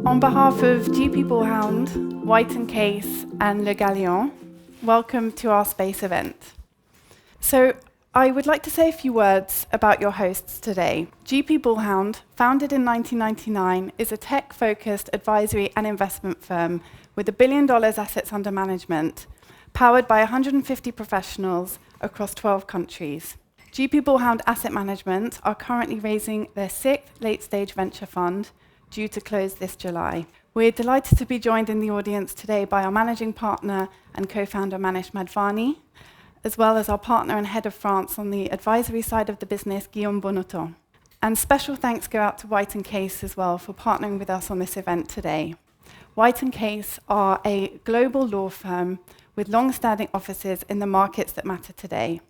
On behalf of GP Bullhound, White & Case and Le Galion, welcome to our space event. So I would like to say a few words about your hosts today. GP Bullhound, founded in 1999, is a tech-focused advisory and investment firm with $1 billion assets under management, powered by 150 professionals across 12 countries. GP Bullhound Asset Management are currently raising their 6th late-stage venture fund, due to close this July. We're delighted to be joined in the audience today by our managing partner and co-founder Manish Madhvani, as well as our partner and head of France on the advisory side of the business, Guillaume Bonneton. And special thanks go out to White & Case as well for partnering with us on this event today. White & Case are a global law firm with long-standing offices in the markets that matter today.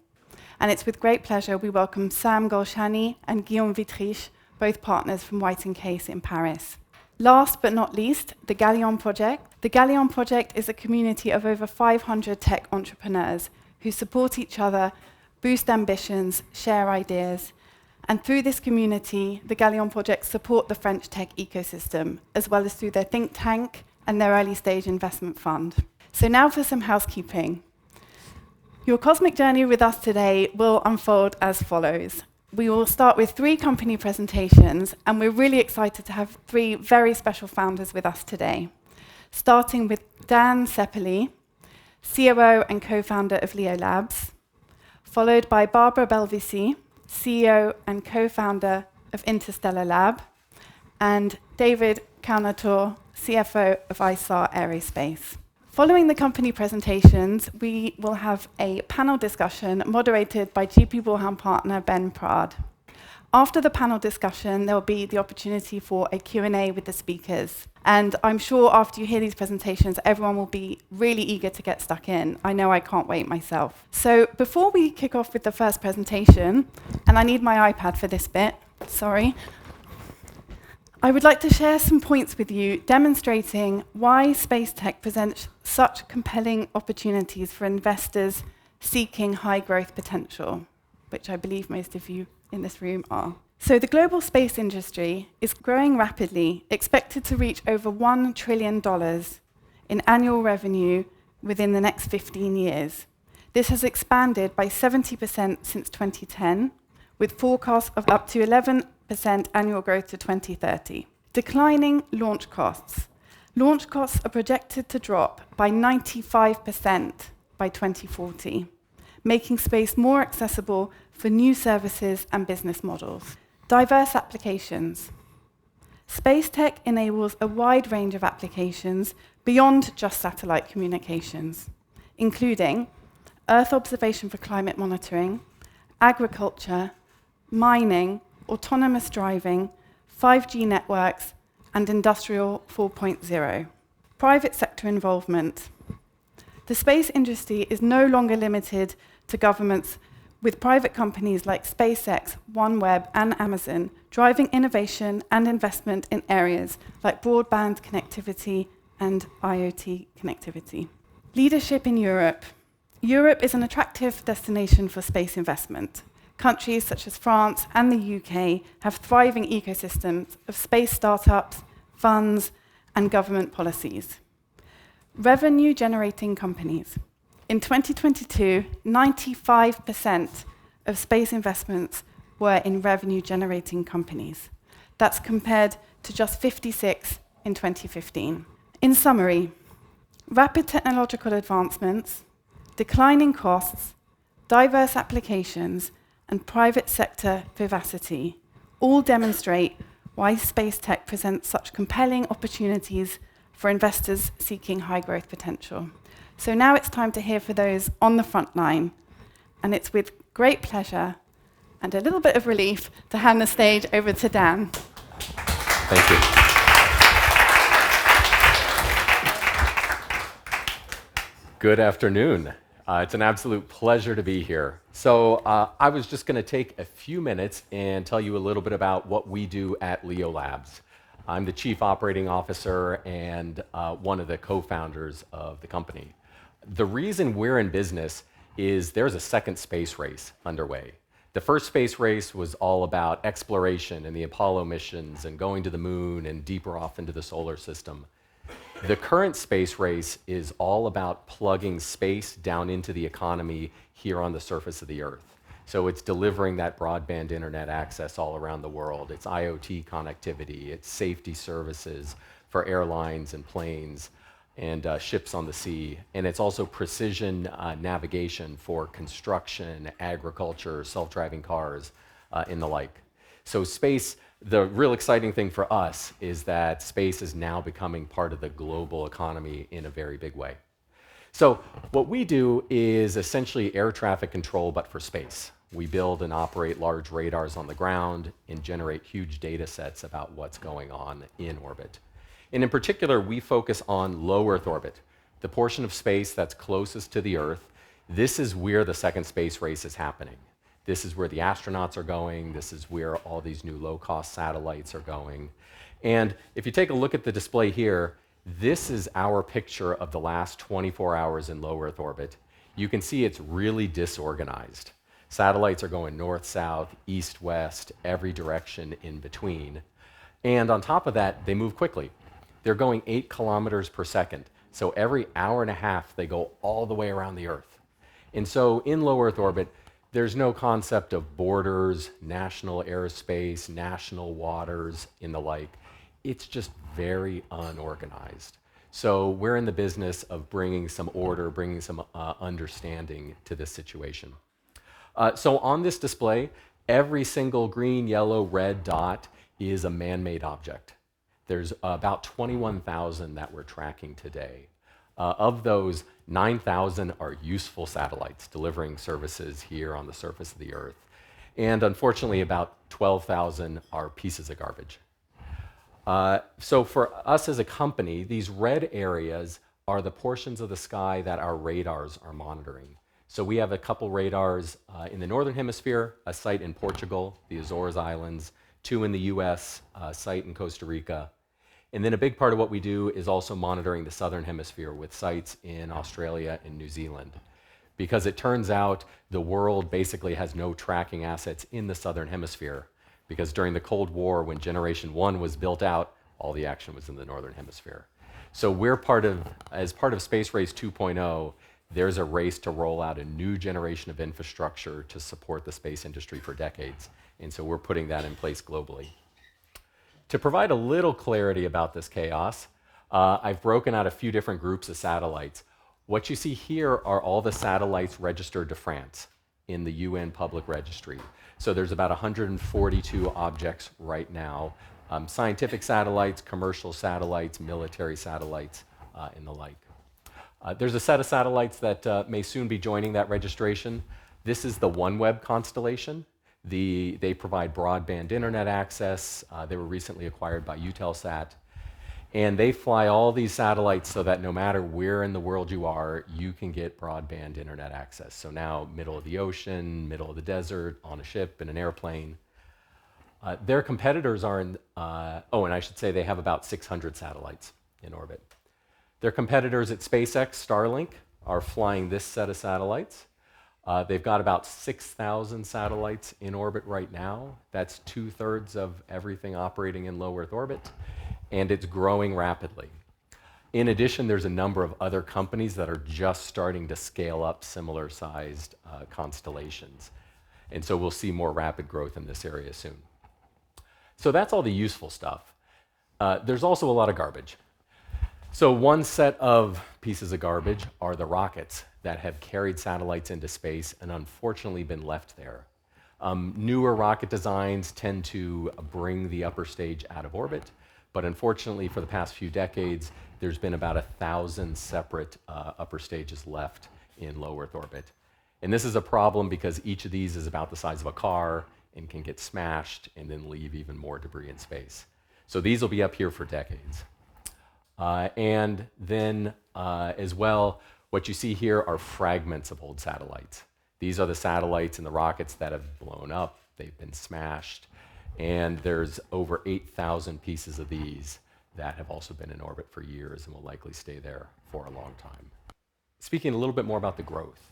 And it's with great pleasure we welcome Sam Golshani and Guillaume Vitriche, both partners from White & Case in Paris. Last but not least, the Galion Project. The Galion Project is a community of over 500 tech entrepreneurs who support each other, boost ambitions, share ideas. And through this community, the Galion Project support the French tech ecosystem, as well as through their think tank and their early stage investment fund. So now for some housekeeping. Your cosmic journey with us today will unfold as follows. We will start with 3 company presentations, and we're really excited to have 3 very special founders with us today. Starting with Dan Ceperley, COO and co-founder of LeoLabs, followed by Barbara Belvisi, CEO and co-founder of Interstellar Lab, and David Kownator, CFO of Isar Aerospace. Following the company presentations, we will have a panel discussion moderated by GP Bullhound partner Ben Prade. After the panel discussion, there will be the opportunity for a Q&A with the speakers. And I'm sure after you hear these presentations, everyone will be really eager to get stuck in. I know I can't wait myself. So before we kick off with the first presentation, and I need my iPad for this bit, sorry, I would like to share some points with you demonstrating why space tech presents such compelling opportunities for investors seeking high growth potential, which I believe most of you in this room are. So the global space industry is growing rapidly, expected to reach over $1 trillion in annual revenue within the next 15 years. This has expanded by 70% since 2010, with forecasts of up to 11% annual growth to 2030. Declining launch costs. Launch costs are projected to drop by 95% by 2040, making space more accessible for new services and business models. Diverse applications. Space tech enables a wide range of applications beyond just satellite communications, including Earth observation for climate monitoring, agriculture, mining, autonomous driving, 5G networks, and Industrial 4.0. Private sector involvement. The space industry is no longer limited to governments, with private companies like SpaceX, OneWeb, and Amazon driving innovation and investment in areas like broadband connectivity and IoT connectivity. Leadership in Europe. Europe is an attractive destination for space investment. Countries such as France and the UK have thriving ecosystems of space startups, funds, and government policies. Revenue-generating companies. In 2022, 95% of space investments were in revenue-generating companies. That's compared to just 56 in 2015. In summary, rapid technological advancements, declining costs, diverse applications, and private sector vivacity all demonstrate why space tech presents such compelling opportunities for investors seeking high growth potential. So now it's time to hear for those on the front line, and it's with great pleasure and a little bit of relief to hand the stage over to Dan. Thank you. Good afternoon. It's an absolute pleasure to be here. So I was just going to take a few minutes and tell you a little bit about what we do at LeoLabs. I'm the Chief Operating Officer and one of the co-founders of the company. The reason we're in business is there's a second space race underway. The first space race was all about exploration and the Apollo missions and going to the moon and deeper off into the solar system. The current space race is all about plugging space down into the economy here on the surface of the Earth. So it's delivering that broadband internet access all around the world. It's IoT connectivity, it's safety services for airlines and planes and ships on the sea. And it's also precision navigation for construction, agriculture, self-driving cars, and the like. So space, the real exciting thing for us is that space is now becoming part of the global economy in a very big way. So what we do is essentially air traffic control, but for space. We build and operate large radars on the ground and generate huge data sets about what's going on in orbit. And in particular, we focus on low Earth orbit, the portion of space that's closest to the Earth. This is where the second space race is happening. This is where the astronauts are going. This is where all these new low-cost satellites are going. And if you take a look at the display here, this is our picture of the last 24 hours in low Earth orbit. You can see it's really disorganized. Satellites are going north, south, east, west, every direction in between. And on top of that, they move quickly. They're going 8 kilometers per second. So every hour and a half, they go all the way around the Earth. And so in low Earth orbit, there's no concept of borders, national airspace, national waters, and the like. It's just very unorganized. So we're in the business of bringing some order, bringing some understanding to this situation. So on this display, every single green, yellow, red dot is a man-made object. There's about 21,000 that we're tracking today. Of those, 9,000 are useful satellites delivering services here on the surface of the Earth. And unfortunately, about 12,000 are pieces of garbage. So for us as a company, these red areas are the portions of the sky that our radars are monitoring. So we have a couple radars in the Northern Hemisphere, a site in Portugal, the Azores Islands, 2 in the US, a site in Costa Rica. And then a big part of what we do is also monitoring the Southern Hemisphere with sites in Australia and New Zealand. Because it turns out the world basically has no tracking assets in the Southern Hemisphere. Because during the Cold War, when Generation 1 was built out, all the action was in the Northern Hemisphere. So we're as part of Space Race 2.0, there's a race to roll out a new generation of infrastructure to support the space industry for decades. And so we're putting that in place globally. To provide a little clarity about this chaos, I've broken out a few different groups of satellites. What you see here are all the satellites registered to France in the UN Public Registry. So there's about 142 objects right now, scientific satellites, commercial satellites, military satellites, and the like. There's a set of satellites that may soon be joining that registration. This is the OneWeb constellation. They provide broadband internet access. They were recently acquired by Eutelsat. And they fly all these satellites so that no matter where in the world you are, you can get broadband internet access. So now, middle of the ocean, middle of the desert, on a ship, in an airplane. Their competitors are in, and I should say they have about 600 satellites in orbit. Their competitors at SpaceX, Starlink, are flying this set of satellites. They've got about 6,000 satellites in orbit right now. That's 2/3 of everything operating in low Earth orbit, and it's growing rapidly. In addition, there's a number of other companies that are just starting to scale up similar-sized constellations. And so we'll see more rapid growth in this area soon. So that's all the useful stuff. There's also a lot of garbage. So one set of pieces of garbage are the rockets that have carried satellites into space and unfortunately been left there. Newer rocket designs tend to bring the upper stage out of orbit, but unfortunately for the past few decades, there's been about 1,000 separate upper stages left in low Earth orbit. And this is a problem because each of these is about the size of a car and can get smashed and then leave even more debris in space. So these will be up here for decades. And then as well, what you see here are fragments of old satellites. These are the satellites and the rockets that have blown up. They've been smashed. And there's over 8,000 pieces of these that have also been in orbit for years and will likely stay there for a long time. Speaking a little bit more about the growth.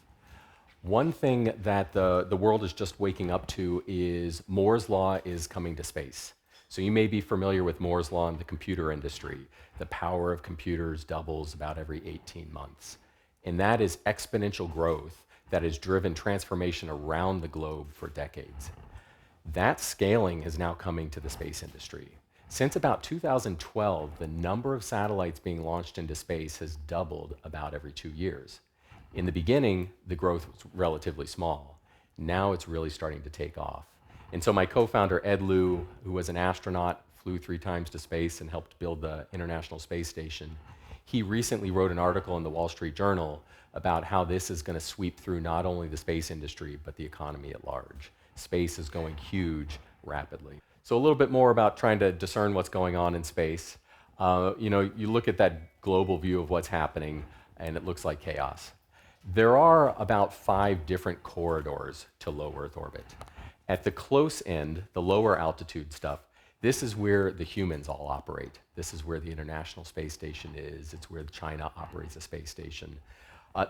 One thing that the world is just waking up to is Moore's Law is coming to space. So you may be familiar with Moore's Law in the computer industry. The power of computers doubles about every 18 months. And that is exponential growth that has driven transformation around the globe for decades. That scaling is now coming to the space industry. Since about 2012, the number of satellites being launched into space has doubled about every 2 years. In the beginning, the growth was relatively small. Now it's really starting to take off. And so my co-founder, Ed Lu, who was an astronaut, flew 3 times to space and helped build the International Space Station, he recently wrote an article in the Wall Street Journal about how this is going to sweep through not only the space industry, but the economy at large. Space is going huge rapidly. So a little bit more about trying to discern what's going on in space. You look at that global view of what's happening, and it looks like chaos. There are about 5 different corridors to low Earth orbit. At the close end, the lower altitude stuff, this is where the humans all operate. This is where the International Space Station is. It's where China operates a space station.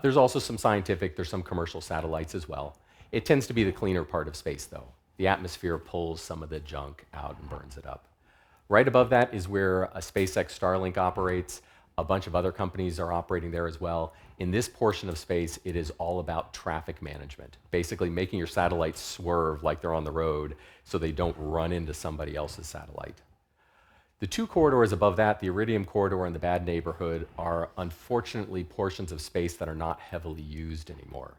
There's also some scientific, there's some commercial satellites as well. It tends to be the cleaner part of space, though. The atmosphere pulls some of the junk out and burns it up. Right above that is where a SpaceX Starlink operates. A bunch of other companies are operating there as well. In this portion of space, it is all about traffic management, basically making your satellites swerve like they're on the road so they don't run into somebody else's satellite. The 2 corridors above that, the Iridium corridor and the Bad Neighborhood, are unfortunately portions of space that are not heavily used anymore.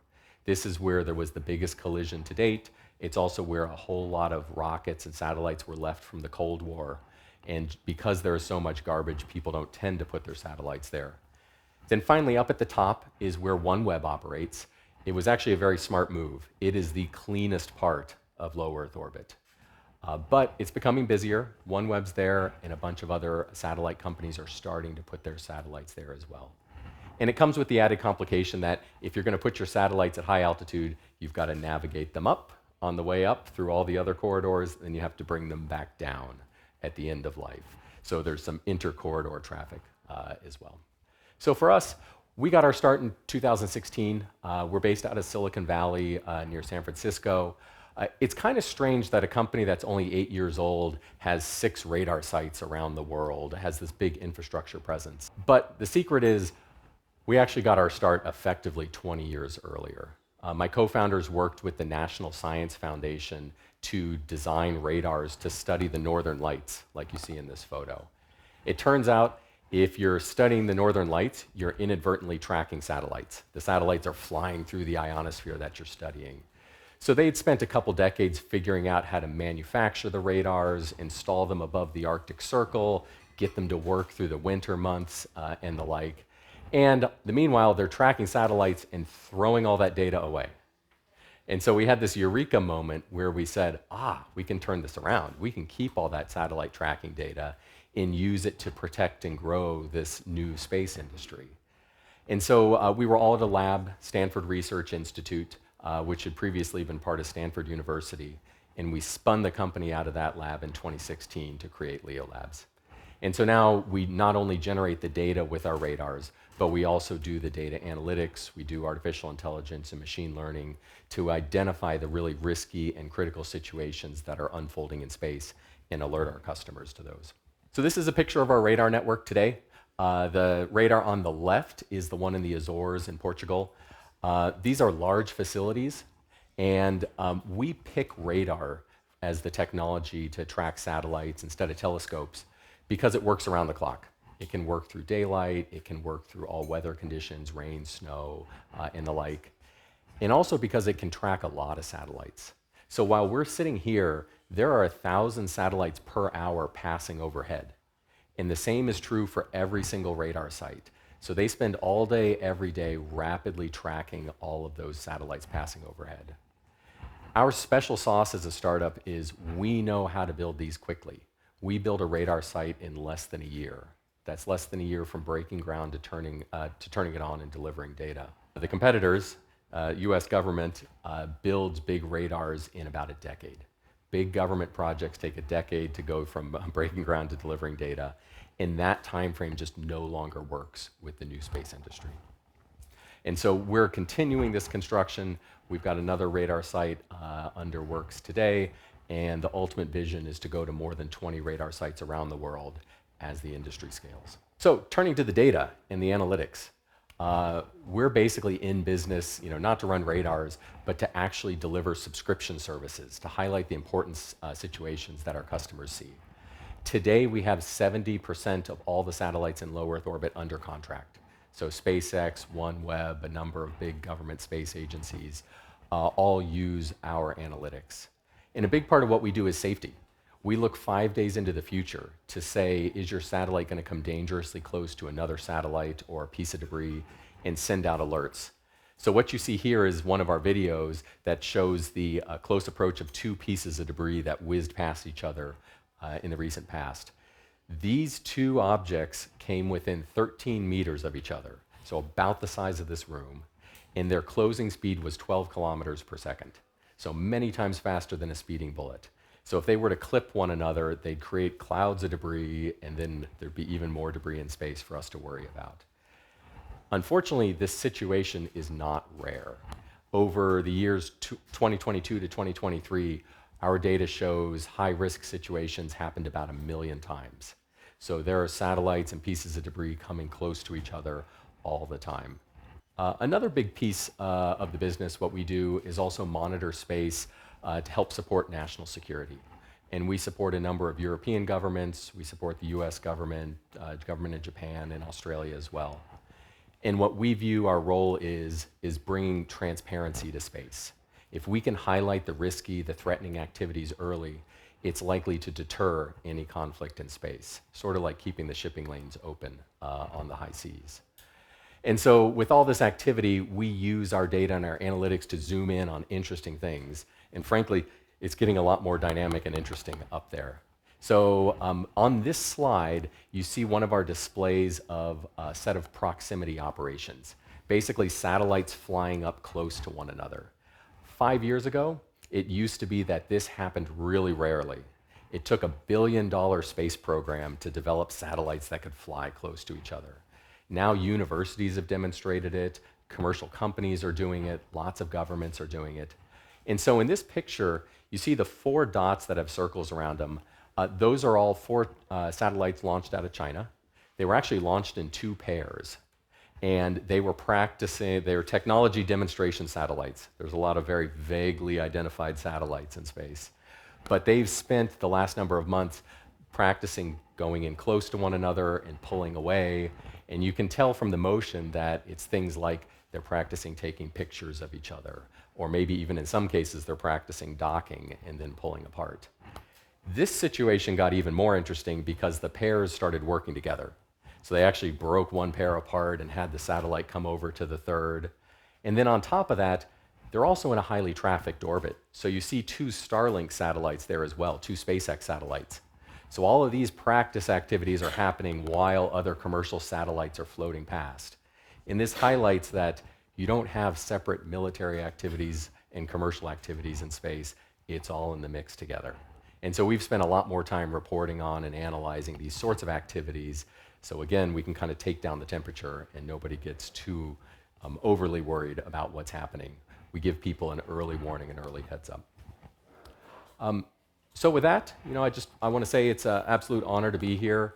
This is where there was the biggest collision to date. It's also where a whole lot of rockets and satellites were left from the Cold War. And because there is so much garbage, people don't tend to put their satellites there. Then finally, up at the top is where OneWeb operates. It was actually a very smart move. It is the cleanest part of low Earth orbit. But it's becoming busier. OneWeb's there, and a bunch of other satellite companies are starting to put their satellites there as well. And it comes with the added complication that if you're going to put your satellites at high altitude, you've got to navigate them up on the way up through all the other corridors, and you have to bring them back down at the end of life. So there's some inter-corridor traffic as well. So for us, we got our start in 2016. We're based out of Silicon Valley near San Francisco. It's kind of strange that a company that's only 8 years old has 6 radar sites around the world, has this big infrastructure presence. But the secret is we actually got our start effectively 20 years earlier. My co-founders worked with the National Science Foundation to design radars to study the northern lights, like you see in this photo. It turns out if you're studying the northern lights, you're inadvertently tracking satellites. The satellites are flying through the ionosphere that you're studying. So they'd spent a couple decades figuring out how to manufacture the radars, install them above the Arctic Circle, get them to work through the winter months and the like. And meanwhile, they're tracking satellites and throwing all that data away. And so we had this eureka moment where we said, we can turn this around. We can keep all that satellite tracking data and use it to protect and grow this new space industry. And so we were all at a lab, Stanford Research Institute, which had previously been part of Stanford University. And we spun the company out of that lab in 2016 to create LeoLabs. And so now we not only generate the data with our radars, but we also do the data analytics, we do artificial intelligence and machine learning to identify the really risky and critical situations that are unfolding in space and alert our customers to those. So this is a picture of our radar network today. The radar on the left is the one in the Azores in Portugal. These are large facilities, and we pick radar as the technology to track satellites instead of telescopes because it works around the clock. It can work through daylight, it can work through all weather conditions, rain, snow, and the like. And also because it can track a lot of satellites. So while we're sitting here, there are 1,000 satellites per hour passing overhead. And the same is true for every single radar site. So they spend all day, every day, rapidly tracking all of those satellites passing overhead. Our special sauce as a startup is we know how to build these quickly. We build a radar site in less than a year. That's less than a year from breaking ground to turning it on and delivering data. The competitors, US government, builds big radars in about a decade. Big government projects take a decade to go from breaking ground to delivering data, and that time frame just no longer works with the new space industry. And so we're continuing this construction. We've got another radar site under works today, and the ultimate vision is to go to more than 20 radar sites around the world as the industry scales. So turning to the data and the analytics, we're basically in business, not to run radars, but to actually deliver subscription services to highlight the important situations that our customers see. Today, we have 70% of all the satellites in low Earth orbit under contract. So SpaceX, OneWeb, a number of big government space agencies all use our analytics. And a big part of what we do is safety. We look 5 days into the future to say, is your satellite going to come dangerously close to another satellite or a piece of debris, and send out alerts. So what you see here is one of our videos that shows the close approach of two pieces of debris that whizzed past each other in the recent past. These two objects came within 13 meters of each other, so about the size of this room, and their closing speed was 12 kilometers per second, so many times faster than a speeding bullet. So if they were to clip one another, they'd create clouds of debris, and then there'd be even more debris in space for us to worry about. Unfortunately, this situation is not rare. Over the years 2022 to 2023, our data shows high-risk situations happened about 1 million times. So there are satellites and pieces of debris coming close to each other all the time. Another big piece of the business, what we do, is also monitor space to help support national security. And we support a number of European governments. We support the US government, government in Japan and Australia as well. And what we view our role is bringing transparency to space. If we can highlight the risky, the threatening activities early, it's likely to deter any conflict in space, sort of like keeping the shipping lanes open on the high seas. And so with all this activity, we use our data and our analytics to zoom in on interesting things. And frankly, it's getting a lot more dynamic and interesting up there. So on this slide, you see one of our displays of a set of proximity operations, basically satellites flying up close to one another. 5 years ago, it used to be that this happened really rarely. It took $1 billion space program to develop satellites that could fly close to each other. Now universities have demonstrated it, commercial companies are doing it, lots of governments are doing it. And so in this picture, you see the 4 dots that have circles around them. Those are all 4 satellites launched out of China. They were actually launched in 2 pairs. And they were practicing, they were technology demonstration satellites. There's a lot of very vaguely identified satellites in space. But they've spent the last number of months practicing going in close to one another and pulling away. And you can tell from the motion that it's things like they're practicing taking pictures of each other, or maybe even in some cases they're practicing docking and then pulling apart. This situation got even more interesting because the pairs started working together. So they actually broke one pair apart and had the satellite come over to the third. And then on top of that, they're also in a highly trafficked orbit. So you see 2 Starlink satellites there as well, 2 SpaceX satellites. So all of these practice activities are happening while other commercial satellites are floating past. And this highlights that you don't have separate military activities and commercial activities in space. It's all in the mix together. And so we've spent a lot more time reporting on and analyzing these sorts of activities. So again, we can kind of take down the temperature and nobody gets too overly worried about what's happening. We give people an early warning, an early heads up. So with that, I want to say it's an absolute honor to be here.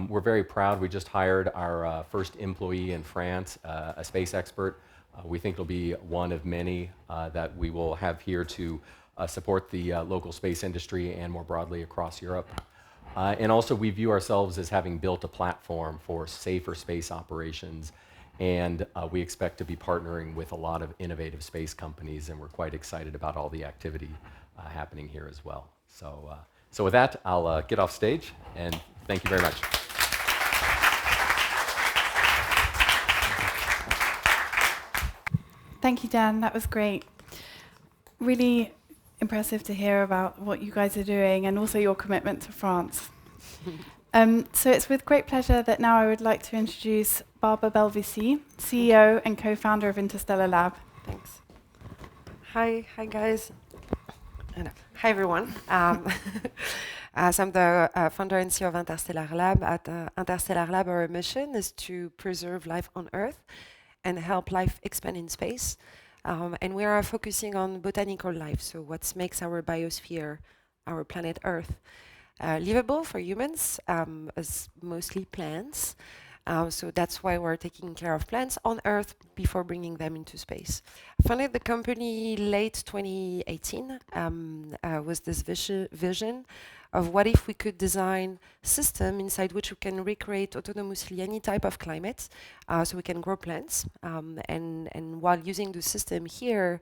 We're very proud. We just hired our first employee in France, a space expert. We think it'll be one of many that we will have here to support the local space industry and more broadly across Europe. And also we view ourselves as having built a platform for safer space operations, and we expect to be partnering with a lot of innovative space companies, and we're quite excited about all the activity happening here as well. So with that, I'll get off stage, and thank you very much. Thank you, Dan. That was great. Really impressive to hear about what you guys are doing and also your commitment to France. So it's with great pleasure that now I would like to introduce Barbara Belvisi, CEO and co-founder of Interstellar Lab. Thanks. Hi guys. Hi everyone. So I'm the founder and CEO of Interstellar Lab. At Interstellar Lab, our mission is to preserve life on Earth and help life expand in space. And we are focusing on botanical life, so what makes our biosphere, our planet Earth, livable for humans, as mostly plants. So that's why we're taking care of plants on Earth before bringing them into space. Founded the company late 2018 with this vision of what if we could design a system inside which we can recreate autonomously any type of climate, so we can grow plants, and while using the system here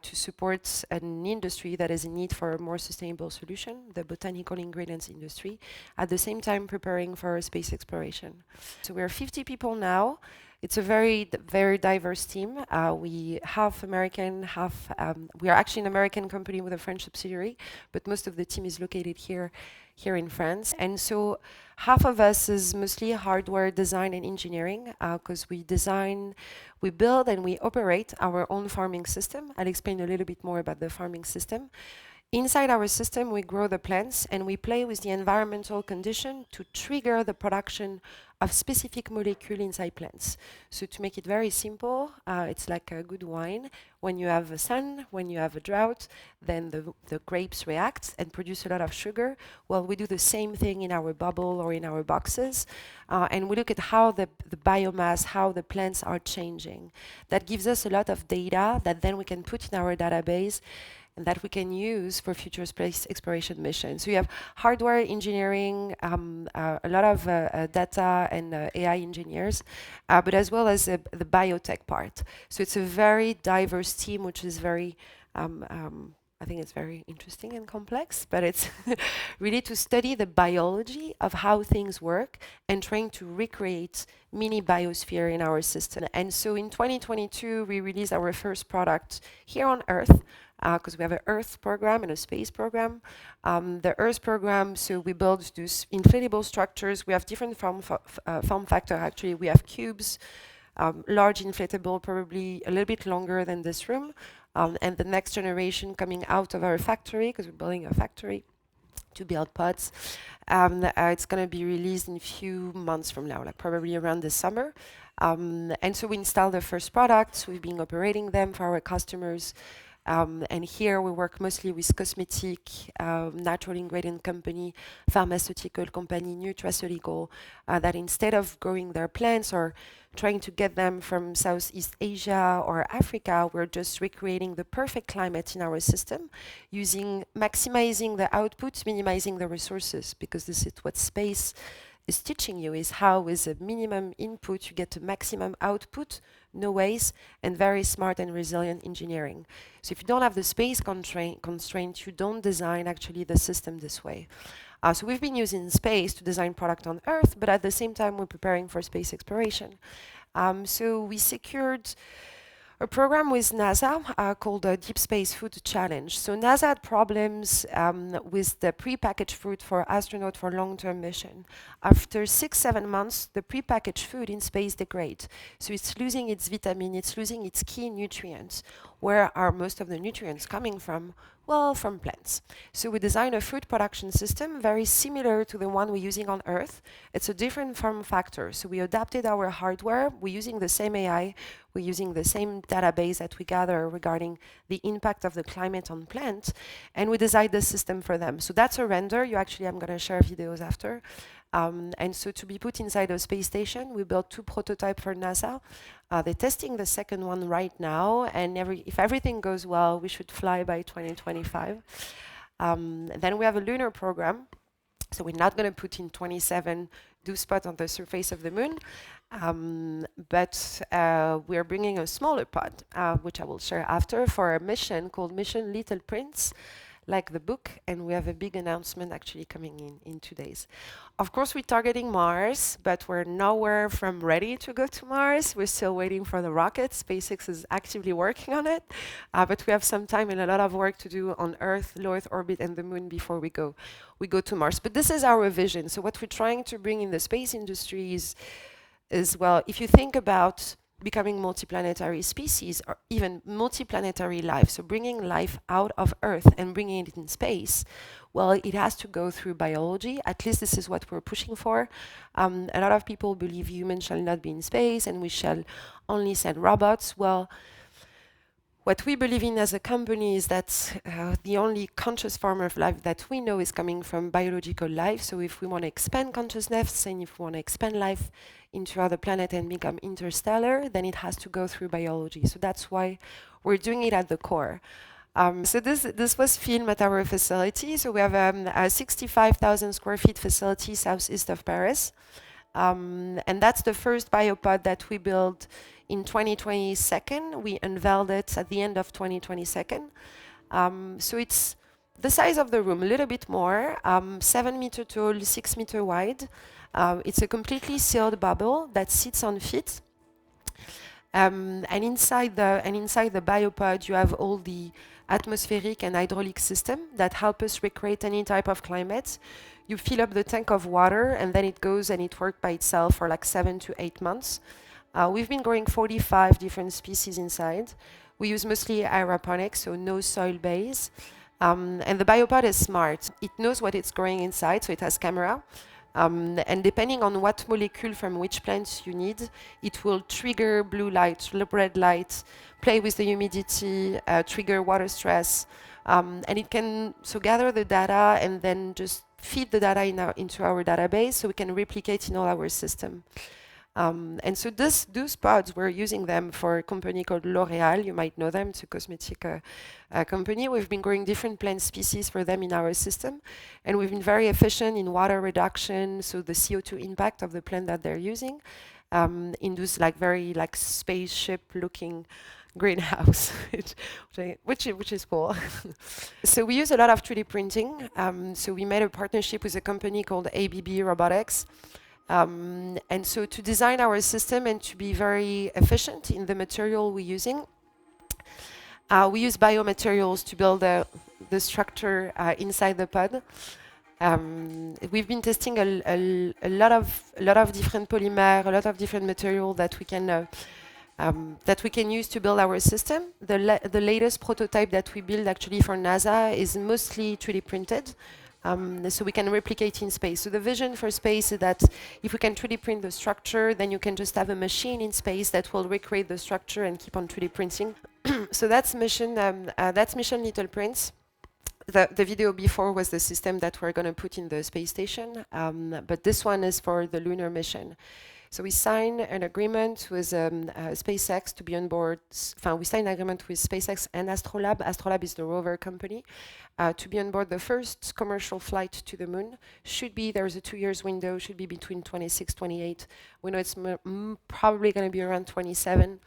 to support an industry that is in need for a more sustainable solution, the botanical ingredients industry, at the same time preparing for space exploration. So we're 50 people now. It's a very diverse team. We half American, we are actually an American company with a French subsidiary, but most of the team is located here in France. And so half of us is mostly hardware design and engineering, because we design, we build and we operate our own farming system. I'll explain a little bit more about the farming system. Inside our system, we grow the plants and we play with the environmental condition to trigger the production of specific molecule inside plants. So to make it very simple, it's like a good wine. When you have a sun, when you have a drought, then the grapes react and produce a lot of sugar. Well, we do the same thing in our bubble or in our boxes. And we look at how the biomass, how the plants are changing. That gives us a lot of data that then we can put in our database and that we can use for future space exploration missions. So you have hardware engineering, a lot of data and AI engineers, but as well as the biotech part. So it's a very diverse team, which is very, I think it's very interesting and complex, but it's really to study the biology of how things work and trying to recreate mini biosphere in our system. And so in 2022, we released our first product here on Earth, because we have an Earth program and a space program. The Earth program, so we build these inflatable structures. We have different form factor, actually. We have cubes, large inflatable, probably a little bit longer than this room. And the next generation coming out of our factory, because we're building a factory to build pods. It's going to be released in a few months from now, like probably around the summer. And so we installed the first products. We've been operating them for our customers. And here we work mostly with cosmetic, natural ingredient company, pharmaceutical company, nutraceutical, that instead of growing their plants or trying to get them from Southeast Asia or Africa, we're just recreating the perfect climate in our system, maximizing the output, minimizing the resources, because this is what space is teaching you, is how with a minimum input you get a maximum output, no waste, and very smart and resilient engineering. So if you don't have the space constraint, you don't design actually the system this way. So we've been using space to design product on Earth, but at the same time we're preparing for space exploration. So we secured a program with NASA called the Deep Space Food Challenge. So NASA had problems with the prepackaged food for astronauts for long-term mission. After 6-7 months, the prepackaged food in space degrades. So it's losing its vitamin, it's losing its key nutrients. Where are most of the nutrients coming from? Well, from plants. So we designed a food production system very similar to the one we're using on Earth. It's a different form factor. So we adapted our hardware. We're using the same AI. We're using the same database that we gather regarding the impact of the climate on plants. And we designed the system for them. So that's a render. I'm going to share videos after. And so to be put inside a space station, we built 2 prototypes for NASA. They're testing the second one right now, and if everything goes well, we should fly by 2025. Then we have a lunar program, so we're not going to put in 27 dew spots on the surface of the moon, but we're bringing a smaller pod, which I will share after, for a mission called Mission Little Prince, like the book, and we have a big announcement actually coming in 2 days. Of course, we're targeting Mars, but we're nowhere from ready to go to Mars. We're still waiting for the rocket. SpaceX is actively working on it, but we have some time and a lot of work to do on Earth, low Earth orbit, and the moon before we go to Mars. But this is our vision. So what we're trying to bring in the space industry is well, if you think about becoming multiplanetary species or even multiplanetary life, so bringing life out of Earth and bringing it in space, well, it has to go through biology. At least this is what we're pushing for. A lot of people believe humans shall not be in space and we shall only send robots. Well, what we believe in as a company is that the only conscious form of life that we know is coming from biological life. So if we want to expand consciousness and if we want to expand life into other planets and become interstellar, then it has to go through biology. So that's why we're doing it at the core. So this was filmed at our facility. So we have a 65,000 square feet facility southeast of Paris. And that's the first biopod that we built in 2022. We unveiled it at the end of 2022. So it's the size of the room, a little bit more, 7 meter tall, 6 meter wide. It's a completely sealed bubble that sits on feet. And inside the biopod, you have all the atmospheric and hydraulic system that help us recreate any type of climate. You fill up the tank of water, and then it goes and it works by itself for like 7 to 8 months. We've been growing 45 different species inside. We use mostly aeroponics, so no soil base. And the biopod is smart. It knows what it's growing inside, so it has camera. And depending on what molecule from which plants you need, it will trigger blue light, red light, play with the humidity, trigger water stress. And it can gather the data and then just feed the data into our database so we can replicate in all our system. And so those pods, we're using them for a company called L'Oréal. You might know them. It's a cosmetic company. We've been growing different plant species for them in our system. And we've been very efficient in water reduction, so the CO2 impact of the plant that they're using, in those very spaceship-looking greenhouse, which is cool. So we use a lot of 3D printing. So we made a partnership with a company called ABB Robotics. And so to design our system and to be very efficient in the material we're using, we use biomaterials to build the structure inside the pod. We've been testing a lot of different polymer, a lot of different material that we can use to build our system. The latest prototype that we build actually for NASA is mostly 3D printed. So we can replicate in space. So the vision for space is that if we can 3D print the structure, then you can just have a machine in space that will recreate the structure and keep on 3D printing. So that's Mission Little Prince. The video before was the system that we're going to put in the space station, but this one is for the lunar mission. So we signed an agreement with SpaceX to be on board. We signed an agreement with SpaceX and LeoLabs. LeoLabs is the rover company, to be on board the first commercial flight to the moon. There's a 2 years window, should be between 26, 28. We know it's probably going to be around 27.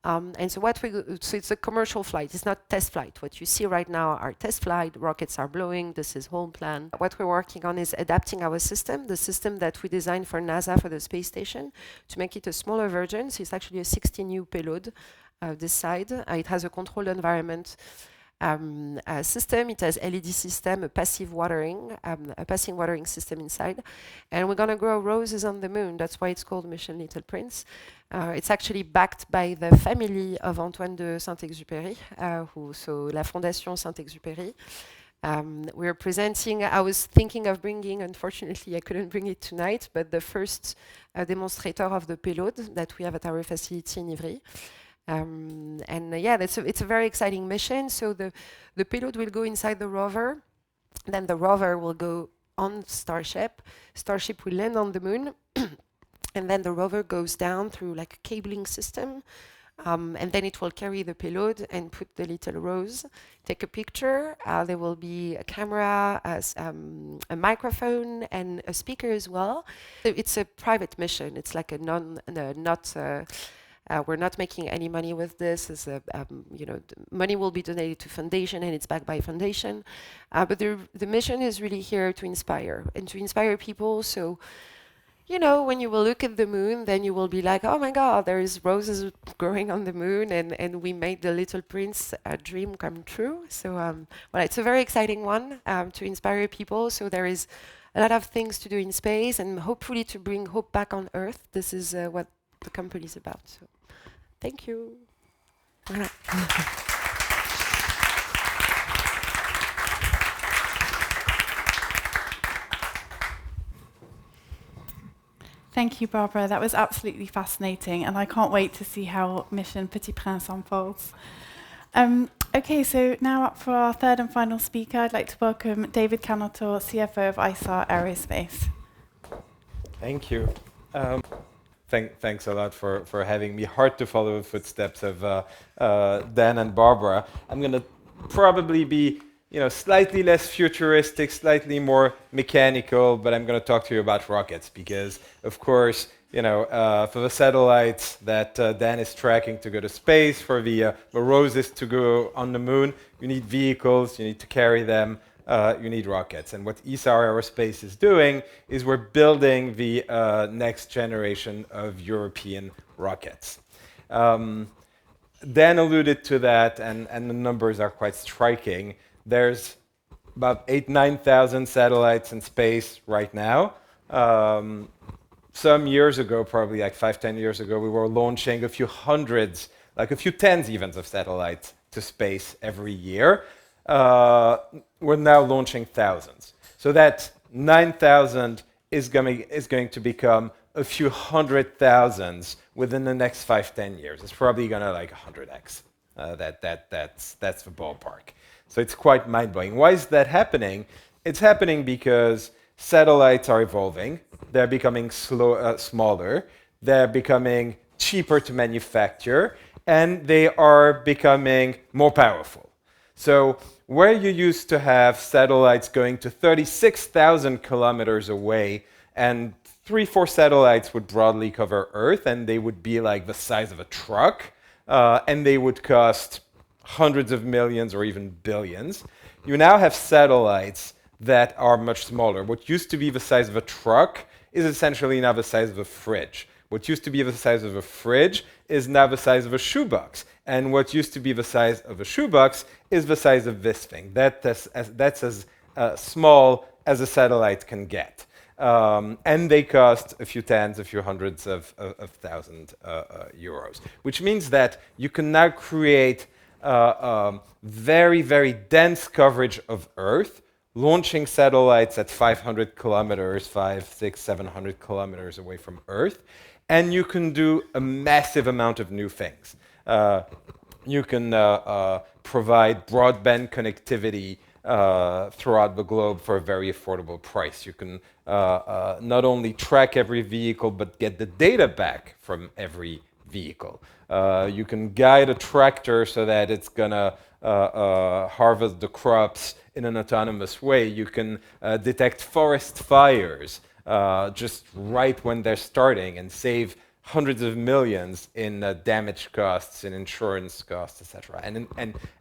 And so it's a commercial flight. It's not test flight. What you see right now are test flight. Rockets are blowing. This is home plan. What we're working on is adapting our system, the system that we designed for NASA for the space station, to make it a smaller version. So it's actually a 16U payload this side. It has a controlled environment system. It has LED system, a passive watering system inside. And we're going to grow roses on the moon. That's why it's called Mission Little Prince. It's actually backed by the family of Antoine de Saint-Exupéry, so La Fondation Saint-Exupéry. We're presenting, I was thinking of bringing, unfortunately I couldn't bring it tonight, but the first demonstrator of the payload that we have at our facility in Ivry. It's a very exciting mission. So the payload will go inside the rover, then the rover will go on Starship. Starship will land on the moon, and then the rover goes down through like a cabling system, and then it will carry the payload and put the little rose, take a picture. There will be a camera, a microphone, and a speaker as well. It's a private mission. It's like we're not making any money with this. Money will be donated to foundation, and it's backed by foundation. But the mission is really here to inspire people. So, when you will look at the moon, then you will be like, oh my God, there is roses growing on the moon, and we made the Little Prince dream come true. So, it's a very exciting one to inspire people. So there is a lot of things to do in space, and hopefully to bring hope back on Earth. This is what the company is about. So Thank you. Voilà. Thank you, Barbara. That was absolutely fascinating, and I can't wait to see how Mission Petit Prince unfolds. Okay, so now up for our third and final speaker, I'd like to welcome David Kownator, CFO of Isar Aerospace. Thank you. Thanks a lot for having me. Hard to follow the footsteps of Dan and Barbara. I'm going to probably be, slightly less futuristic, slightly more mechanical, but I'm going to talk to you about rockets because, of course, for the satellites that Dan is tracking to go to space, for the Roses to go on the moon, you need vehicles, you need to carry them. You need rockets. And what Isar Aerospace is doing is we're building the next generation of European rockets. Dan alluded to that, and the numbers are quite striking. There's about 9,000 satellites in space right now. Some years ago, probably like 5-10 years ago, we were launching a few hundreds, like a few tens even of satellites to space every year. We're now launching thousands. So that 9,000 is going to become a few hundred thousands within the next 5-10 years. It's probably going to like 100x. That's the ballpark. So it's quite mind-blowing. Why is that happening? It's happening because satellites are evolving. They're becoming smaller. They're becoming cheaper to manufacture. And they are becoming more powerful. So where you used to have satellites going to 36,000 kilometers away, and 3-4 satellites would broadly cover Earth, and they would be like the size of a truck, and they would cost hundreds of millions or even billions. You now have satellites that are much smaller. What used to be the size of a truck is essentially now the size of a fridge. What used to be the size of a fridge is now the size of a shoebox. And what used to be the size of a shoebox is the size of this thing. That's as small as a satellite can get. And they cost a few tens, a few hundreds of thousand euros, which means that you can now create very, very dense coverage of Earth, launching satellites at 500 kilometers, 500, 600, 700 kilometers away from Earth. And you can do a massive amount of new things. You can provide broadband connectivity throughout the globe for a very affordable price. You can not only track every vehicle, but get the data back from every vehicle. You can guide a tractor so that it's going to harvest the crops in an autonomous way. You can detect forest fires just right when they're starting and save hundreds of millions in damage costs, in insurance costs, etc.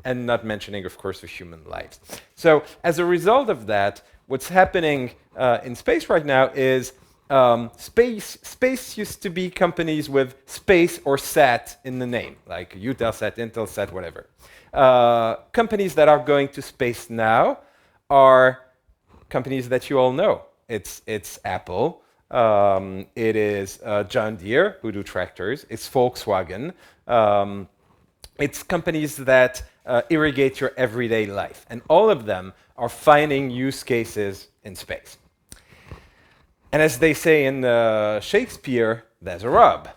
And not mentioning, of course, the human lives. So as a result of that, what's happening in space right now is space used to be companies with space or sat in the name, like Eutelsat, Intelsat, whatever. Companies that are going to space now are companies that you all know. It's Apple. It is John Deere, who do tractors. It's Volkswagen. It's companies that irrigate your everyday life. And all of them are finding use cases in space. And as they say in Shakespeare, there's a rub.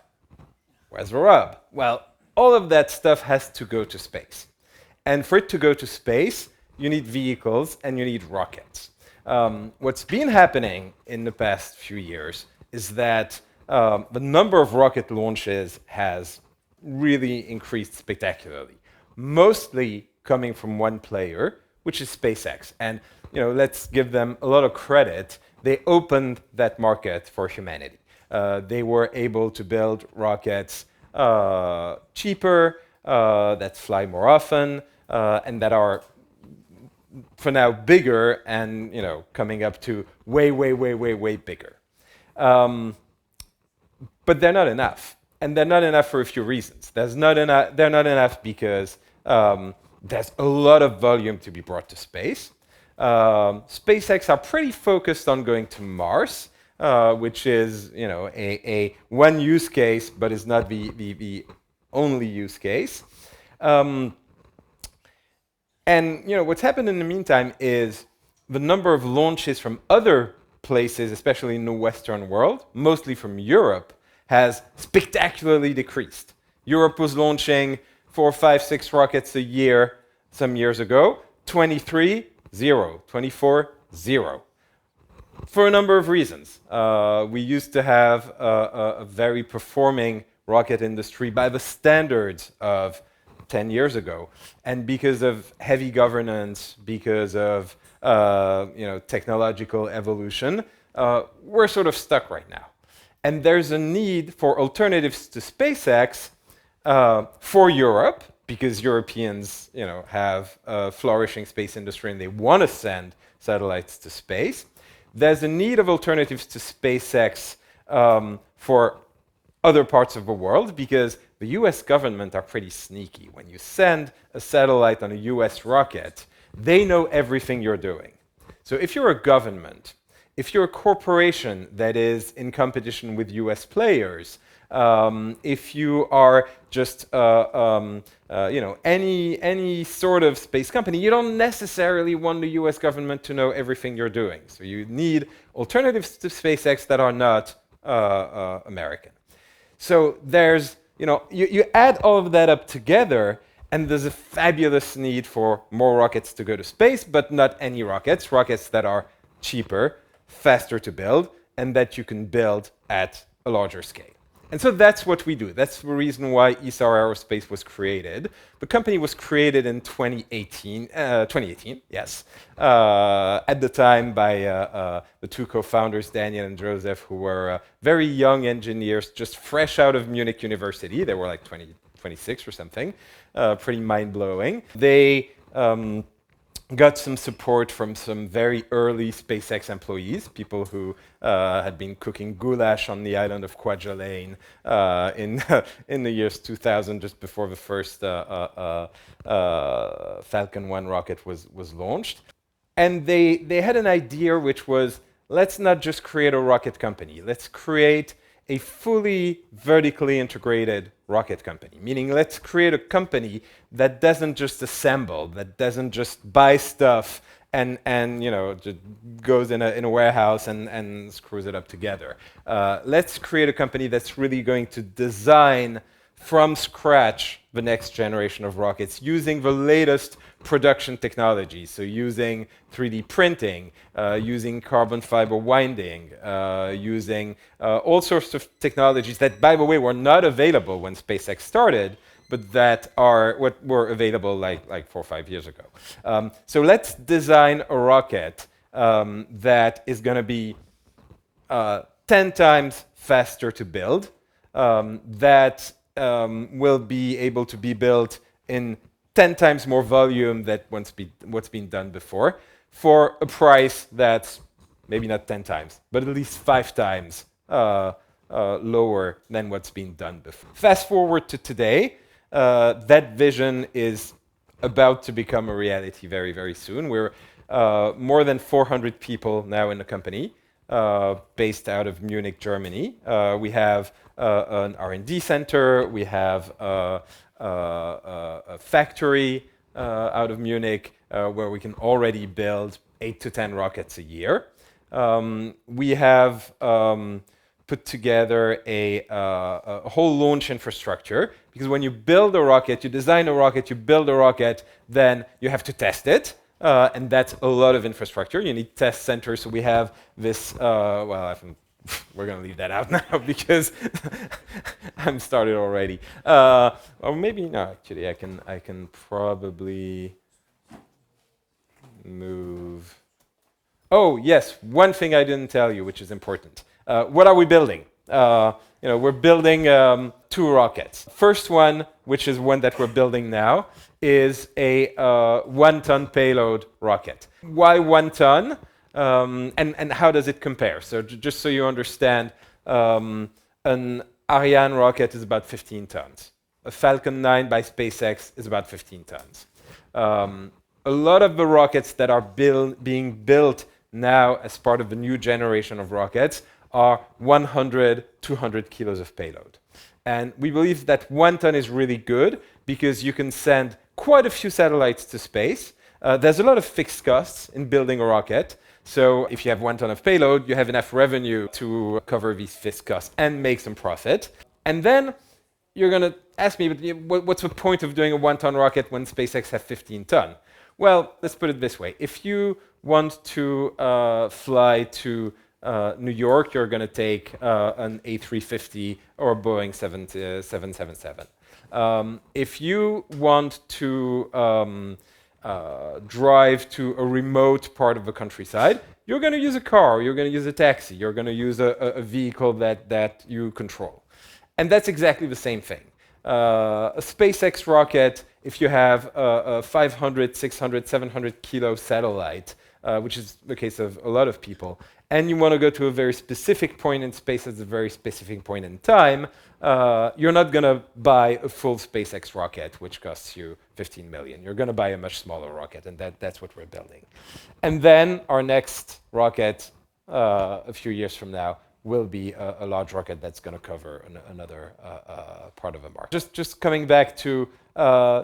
Where's the rub? Well, all of that stuff has to go to space. And for it to go to space, you need vehicles and you need rockets. What's been happening in the past few years is that the number of rocket launches has really increased spectacularly, mostly coming from one player, which is SpaceX. And let's give them a lot of credit. They opened that market for humanity. They were able to build rockets cheaper, that fly more often, and that are for now bigger and coming up to way bigger. But they're not enough. And they're not enough for a few reasons. They're not enough because there's a lot of volume to be brought to space. SpaceX are pretty focused on going to Mars, which is a one use case, but is not the only use case. And what's happened in the meantime is the number of launches from other places, especially in the Western world, mostly from Europe, has spectacularly decreased. Europe was launching 4, 5, 6 rockets a year some years ago. 23, 0. 24, 0. For a number of reasons. We used to have a very performing rocket industry by the standards of 10 years ago. And because of heavy governance, because of technological evolution, we're sort of stuck right now. And there's a need for alternatives to SpaceX for Europe, because Europeans have a flourishing space industry and they want to send satellites to space. There's a need of alternatives to SpaceX for other parts of the world, because the US government are pretty sneaky. When you send a satellite on a US rocket, they know everything you're doing. So if you're a government, if you're a corporation that is in competition with US players, if you are just any sort of space company, you don't necessarily want the US government to know everything you're doing. So you need alternatives to SpaceX that are not American. So there's, you add all of that up together, and there's a fabulous need for more rockets to go to space, but not any rockets, rockets that are cheaper, faster to build, and that you can build at a larger scale. And so that's what we do. That's the reason why Isar Aerospace was created. The company was created in 2018, yes, at the time by the two co-founders, Daniel and Joseph, who were very young engineers, just fresh out of Munich University. They were like 26 or something, pretty mind-blowing. They got some support from some very early SpaceX employees, people who had been cooking goulash on the island of Kwajalein in the years 2000, just before the first Falcon 1 rocket was launched. And they had an idea which was, let's not just create a rocket company, let's create a fully vertically integrated rocket company, meaning let's create a company that doesn't just assemble, that doesn't just buy stuff and just goes in a warehouse and screws it up together. Let's create a company that's really going to design from scratch the next generation of rockets using the latest production technology, so using 3D printing, using carbon fiber winding, using all sorts of technologies that, by the way, were not available when SpaceX started, but that are what were available like 4 or 5 years ago. So let's design a rocket that is going to be 10 times faster to build, that will be able to be built in 10 times more volume than what's been done before, for a price that's maybe not 10 times, but at least 5 times lower than what's been done before. Fast forward to today, that vision is about to become a reality very, very soon. We're more than 400 people now in the company, based out of Munich, Germany. We have an R&D center, we have a factory out of Munich where we can already build 8 to 10 rockets a year. We have put together a whole launch infrastructure, because when you build a rocket, you design a rocket, you build a rocket, then you have to test it. And that's a lot of infrastructure. You need test centers. So we have this, we're going to leave that out now because I'm started already. Or maybe no, actually, I can probably move. Oh yes, one thing I didn't tell you, which is important. What are we building? We're building 2 rockets. First one, which is one that we're building now, is a 1-ton payload rocket. Why 1 ton? And how does it compare? So just so you understand, an Ariane rocket is about 15 tons. A Falcon 9 by SpaceX is about 15 tons. A lot of the rockets that are being built now as part of the new generation of rockets are 100, 200 kilos of payload. And we believe that 1 ton is really good because you can send quite a few satellites to space. There's a lot of fixed costs in building a rocket. So if you have 1 ton of payload, you have enough revenue to cover these fixed costs and make some profit. And then you're going to ask me, but what's the point of doing a 1 ton rocket when SpaceX have 15 ton? Well, let's put it this way. If you want to fly to New York, you're going to take an A350 or a Boeing 777. If you want to drive to a remote part of the countryside, you're going to use a car, you're going to use a taxi, you're going to use a vehicle that you control. And that's exactly the same thing. A SpaceX rocket, if you have a 500, 600, 700 kilo satellite, which is the case of a lot of people, and you want to go to a very specific point in space at a very specific point in time, you're not going to buy a full SpaceX rocket, which costs you 15 million. You're going to buy a much smaller rocket, and that's what we're building. And then our next rocket, a few years from now, will be a large rocket that's going to cover another part of the market. Just coming back to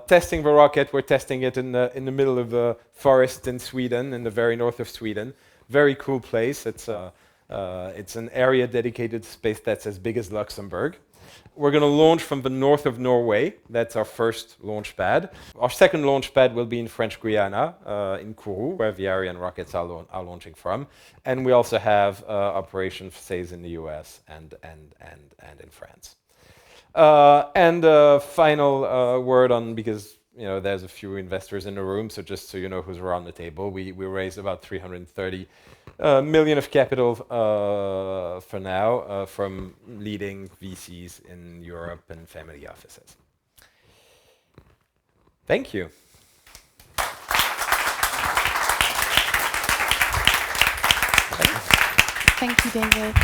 testing the rocket, we're testing it in the middle of a forest in Sweden, in the very north of Sweden. Very cool place. It's an area dedicated to space that's as big as Luxembourg. We're going to launch from the north of Norway. That's our first launch pad. Our second launch pad will be in French Guiana, in Kourou, where the Ariane rockets are launching from. And we also have operations, say, in the US and in France. And final word on, because there's a few investors in the room, so just so you know who's around the table, we raised about 330 million of capital for now from leading VCs in Europe and family offices. Thank you. Thank you, David.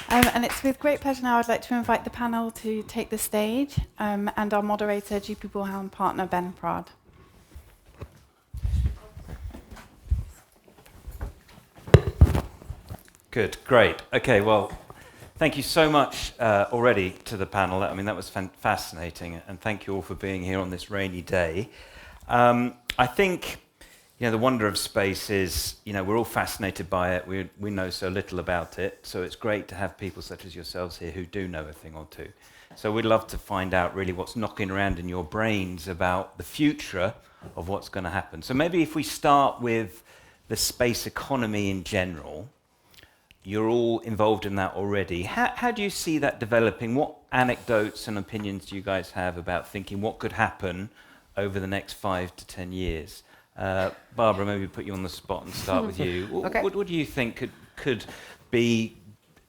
And it's with great pleasure now I'd like to invite the panel to take the stage and our moderator, GP Bullhound partner, Ben Prade. Good, great. Okay, well, thank you so much already to the panel. I mean, that was fascinating, and thank you all for being here on this rainy day. I think, the wonder of space is, we're all fascinated by it. We know so little about it, so it's great to have people such as yourselves here who do know a thing or two. So we'd love to find out really what's knocking around in your brains about the future of what's going to happen. So maybe if we start with the space economy in general. You're all involved in that already. How do you see that developing? What anecdotes and opinions do you guys have about thinking what could happen over the next 5 to 10 years? Barbara, maybe put you on the spot and start with you. Okay. What do you think could be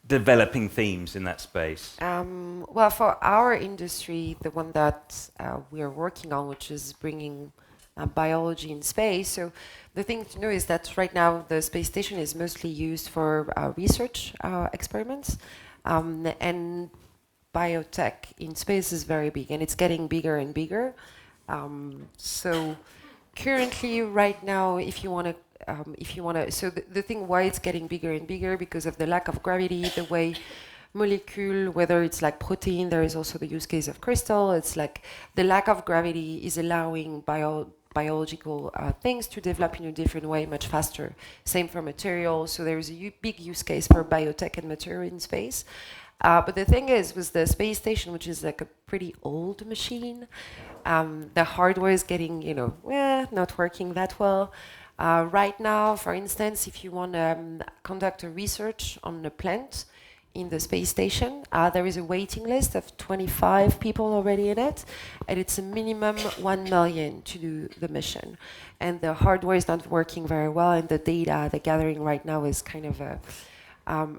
developing themes in that space? Well, for our industry, the one that we are working on, which is bringing biology in space. So the thing to know is that right now the space station is mostly used for research experiments, and biotech in space is very big, and it's getting bigger and bigger. So currently, right now, if you want to, so the thing why it's getting bigger and bigger because of the lack of gravity, the way molecule, whether it's like protein, there is also the use case of crystal. It's like the lack of gravity is allowing biological things to develop in a different way, much faster. Same for materials. So there is a big use case for biotech and material in space. But the thing is, with the space station, which is like a pretty old machine, the hardware is getting, not working that well. Right now, for instance, if you want to conduct a research on a plant in the space station, there is a waiting list of 25 people already in it, and it's a minimum 1 million to do the mission. And the hardware is not working very well, and the data, the gathering right now is kind of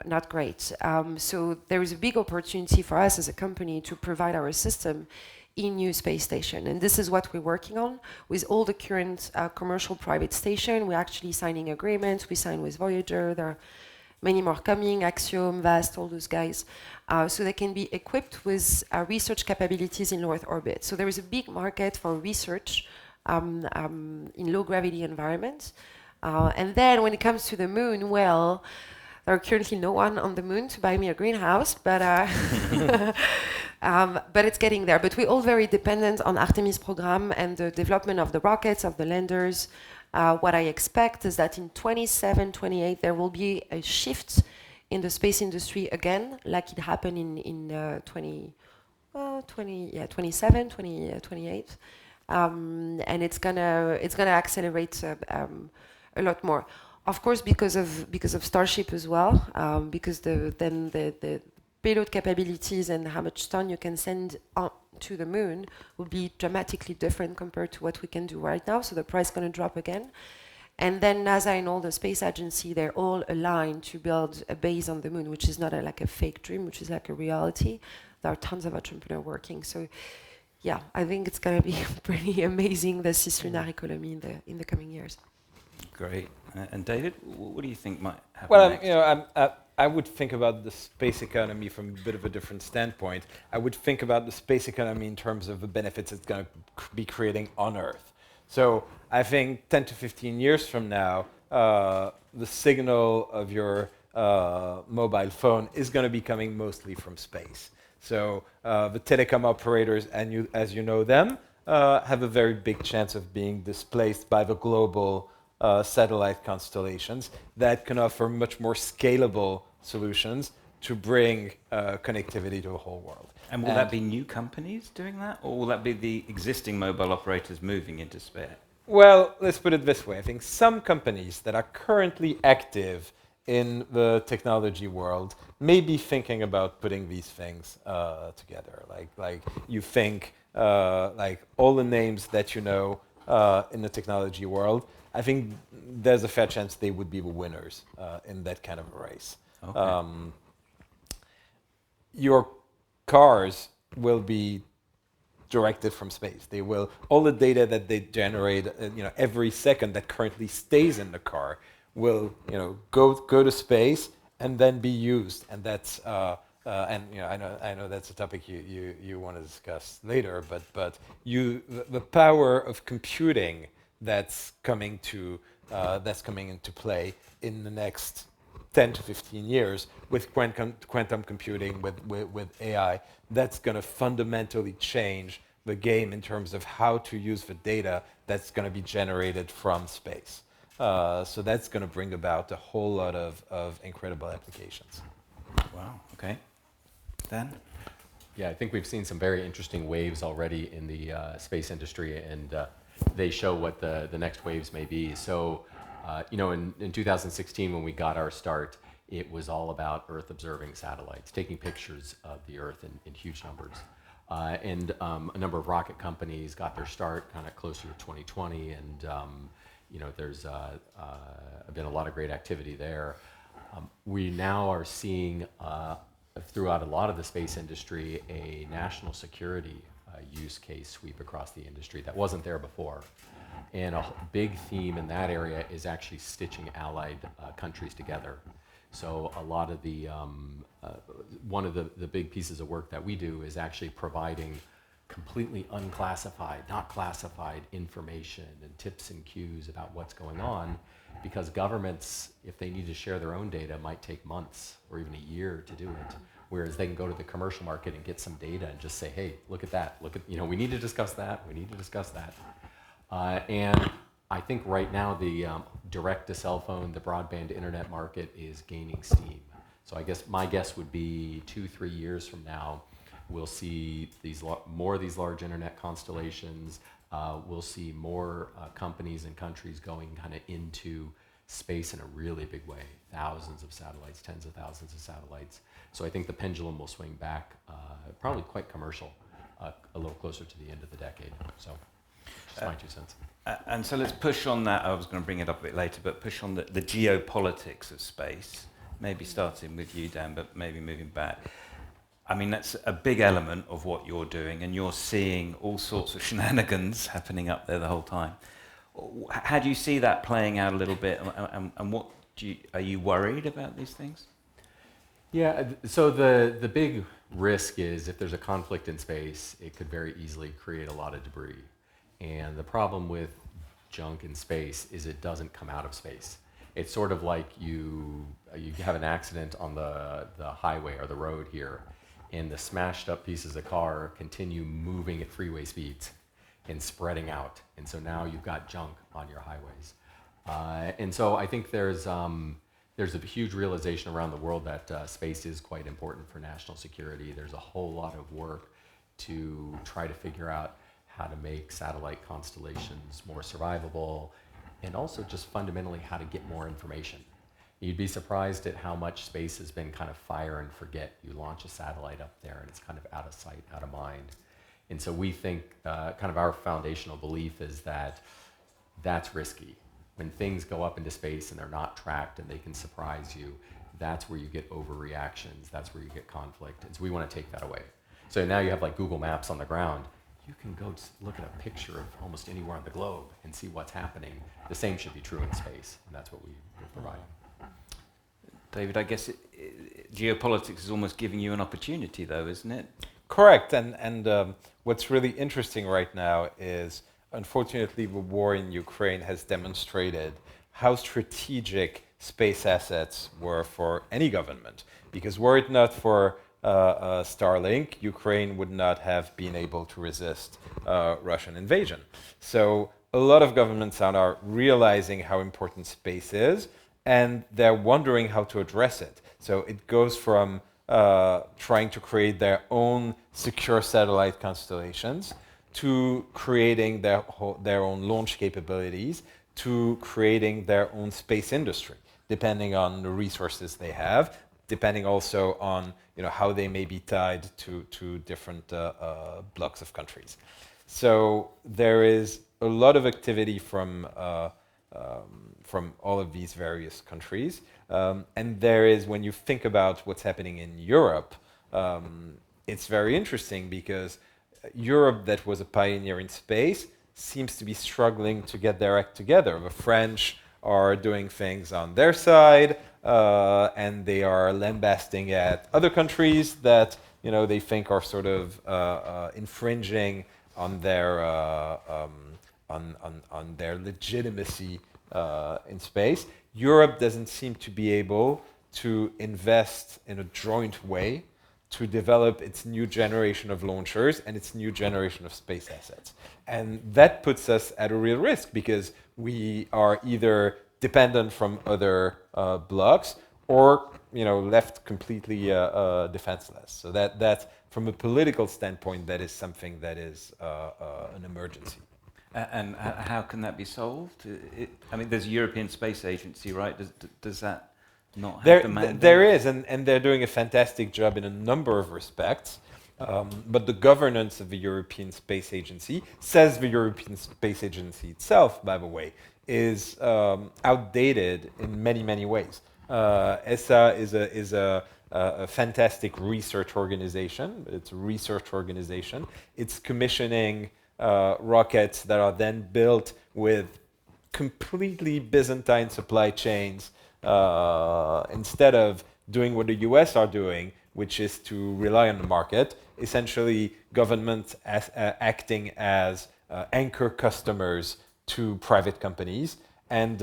not great. So there is a big opportunity for us as a company to provide our system in new space station. And this is what we're working on with all the current commercial private station. We're actually signing agreements. We signed with Voyager. There are many more coming, Axiom, VAST, all those guys. So they can be equipped with research capabilities in low Earth orbit. So there is a big market for research in low gravity environments. And then when it comes to the moon, well, there are currently no one on the moon to buy me a greenhouse, but But it's getting there. But we're all very dependent on Artemis program and the development of the rockets, of the landers. What I expect is that in 27, 28, there will be a shift in the space industry again, like it happened in 27, 28. And it's gonna accelerate a lot more. Of course, because of Starship as well, because the payload capabilities and how much ton you can send to the moon will be dramatically different compared to what we can do right now. So the price is going to drop again. And then NASA and all the space agency, they're all aligned to build a base on the moon, which is not like a fake dream, which is like a reality. There are tons of entrepreneurs working. So yeah, I think it's going to be pretty amazing, the cislunar economy in the coming years. Great. And David, what do you think might happen Well, next? I would think about the space economy from a bit of a different standpoint. I would think about the space economy in terms of the benefits it's going to be creating on Earth. So I think 10 to 15 years from now, the signal of your mobile phone is going to be coming mostly from space. So the telecom operators, and as you know them, have a very big chance of being displaced by the global satellite constellations that can offer much more scalable solutions to bring connectivity to the whole world. And will that be new companies doing that, or will that be the existing mobile operators moving into space? Well, let's put it this way. I think some companies that are currently active in the technology world may be thinking about putting these things together. Like you think, like all the names that you know in the technology world, I think there's a fair chance they would be the winners in that kind of a race. Okay. Your cars will be directed from space. They will, all the data that they generate, every second that currently stays in the car will, go to space and then be used. And that's, I know that's a topic you want to discuss later. But the power of computing that's coming into play in the next 10 to 15 years with quantum computing, with AI, that's going to fundamentally change the game in terms of how to use the data that's going to be generated from space. So that's going to bring about a whole lot of incredible applications. Wow, okay. Dan? Yeah, I think we've seen some very interesting waves already in the space industry, and they show what the next waves may be. So, in 2016, when we got our start, it was all about Earth observing satellites, taking pictures of the Earth in huge numbers. And a number of rocket companies got their start kind of closer to 2020, and there's been a lot of great activity there. We now are seeing throughout a lot of the space industry a national security use case sweep across the industry that wasn't there before. And a big theme in that area is actually stitching allied countries together. So a lot of the, one of the big pieces of work that we do is actually providing completely unclassified, not classified information and tips and cues about what's going on, because governments, if they need to share their own data, might take months or even a year to do it. Whereas they can go to the commercial market and get some data and just say, hey, look at that, we need to discuss that, we need to discuss that. And I think right now the direct to cell phone, the broadband internet market is gaining steam. So I guess my guess would be 2-3 years from now, we'll see more of these large internet constellations. We'll see more companies and countries going kind of into space in a really big way. Thousands of satellites, tens of thousands of satellites. So I think the pendulum will swing back, probably quite commercial, a little closer to the end of the decade. So just my 2 cents. And so let's push on that. I was going to bring it up a bit later, but push on the geopolitics of space. Maybe starting with you, Dan, but maybe moving back. I mean, that's a big element of what you're doing, and you're seeing all sorts of shenanigans happening up there the whole time. How do you see that playing out a little bit, and what are you worried about these things? Yeah, so the big risk is if there's a conflict in space, it could very easily create a lot of debris. And the problem with junk in space is it doesn't come out of space. It's sort of like you have an accident on the highway or the road here, and the smashed up pieces of car continue moving at freeway speeds and spreading out. And so now you've got junk on your highways. And so I think there's a huge realization around the world that space is quite important for national security. There's a whole lot of work to try to figure out how to make satellite constellations more survivable, and also just fundamentally how to get more information. You'd be surprised at how much space has been kind of fire and forget. You launch a satellite up there and it's kind of out of sight, out of mind. And so we think kind of our foundational belief is that that's risky. When things go up into space and they're not tracked and they can surprise you, that's where you get overreactions, that's where you get conflict. And so we want to take that away. So now you have like Google Maps on the ground. You can go look at a picture of almost anywhere on the globe and see what's happening. The same should be true in space, and that's what we provide. David, I guess geopolitics is almost giving you an opportunity, though, isn't it? Correct. And what's really interesting right now is, unfortunately, the war in Ukraine has demonstrated how strategic space assets were for any government. Because were it not for Starlink, Ukraine would not have been able to resist Russian invasion. So a lot of governments are now realizing how important space is, and they're wondering how to address it. So it goes from trying to create their own secure satellite constellations to creating their own launch capabilities to creating their own space industry, depending on the resources they have, depending also on how they may be tied to different blocks of countries. So there is a lot of activity from all of these various countries. And there is, when you think about what's happening in Europe, it's very interesting because Europe, that was a pioneer in space, seems to be struggling to get their act together. The French are doing things on their side, and they are lambasting at other countries that they think are sort of infringing on their on their legitimacy in space. Europe doesn't seem to be able to invest in a joint way to develop its new generation of launchers and its new generation of space assets. And that puts us at a real risk because we are either dependent from other blocks or left completely defenseless. So that from a political standpoint, that is something that is an emergency. And how can that be solved? I mean, there's a European Space Agency, right? Does that not have the mandate? There is, and they're doing a fantastic job in a number of respects. But the governance of the European Space Agency, says the European Space Agency itself, by the way, is outdated in many, many ways. ESA is a fantastic research organization. It's a research organization. It's commissioning rockets that are then built with completely Byzantine supply chains instead of doing what the US are doing, which is to rely on the market, essentially governments acting as anchor customers to private companies and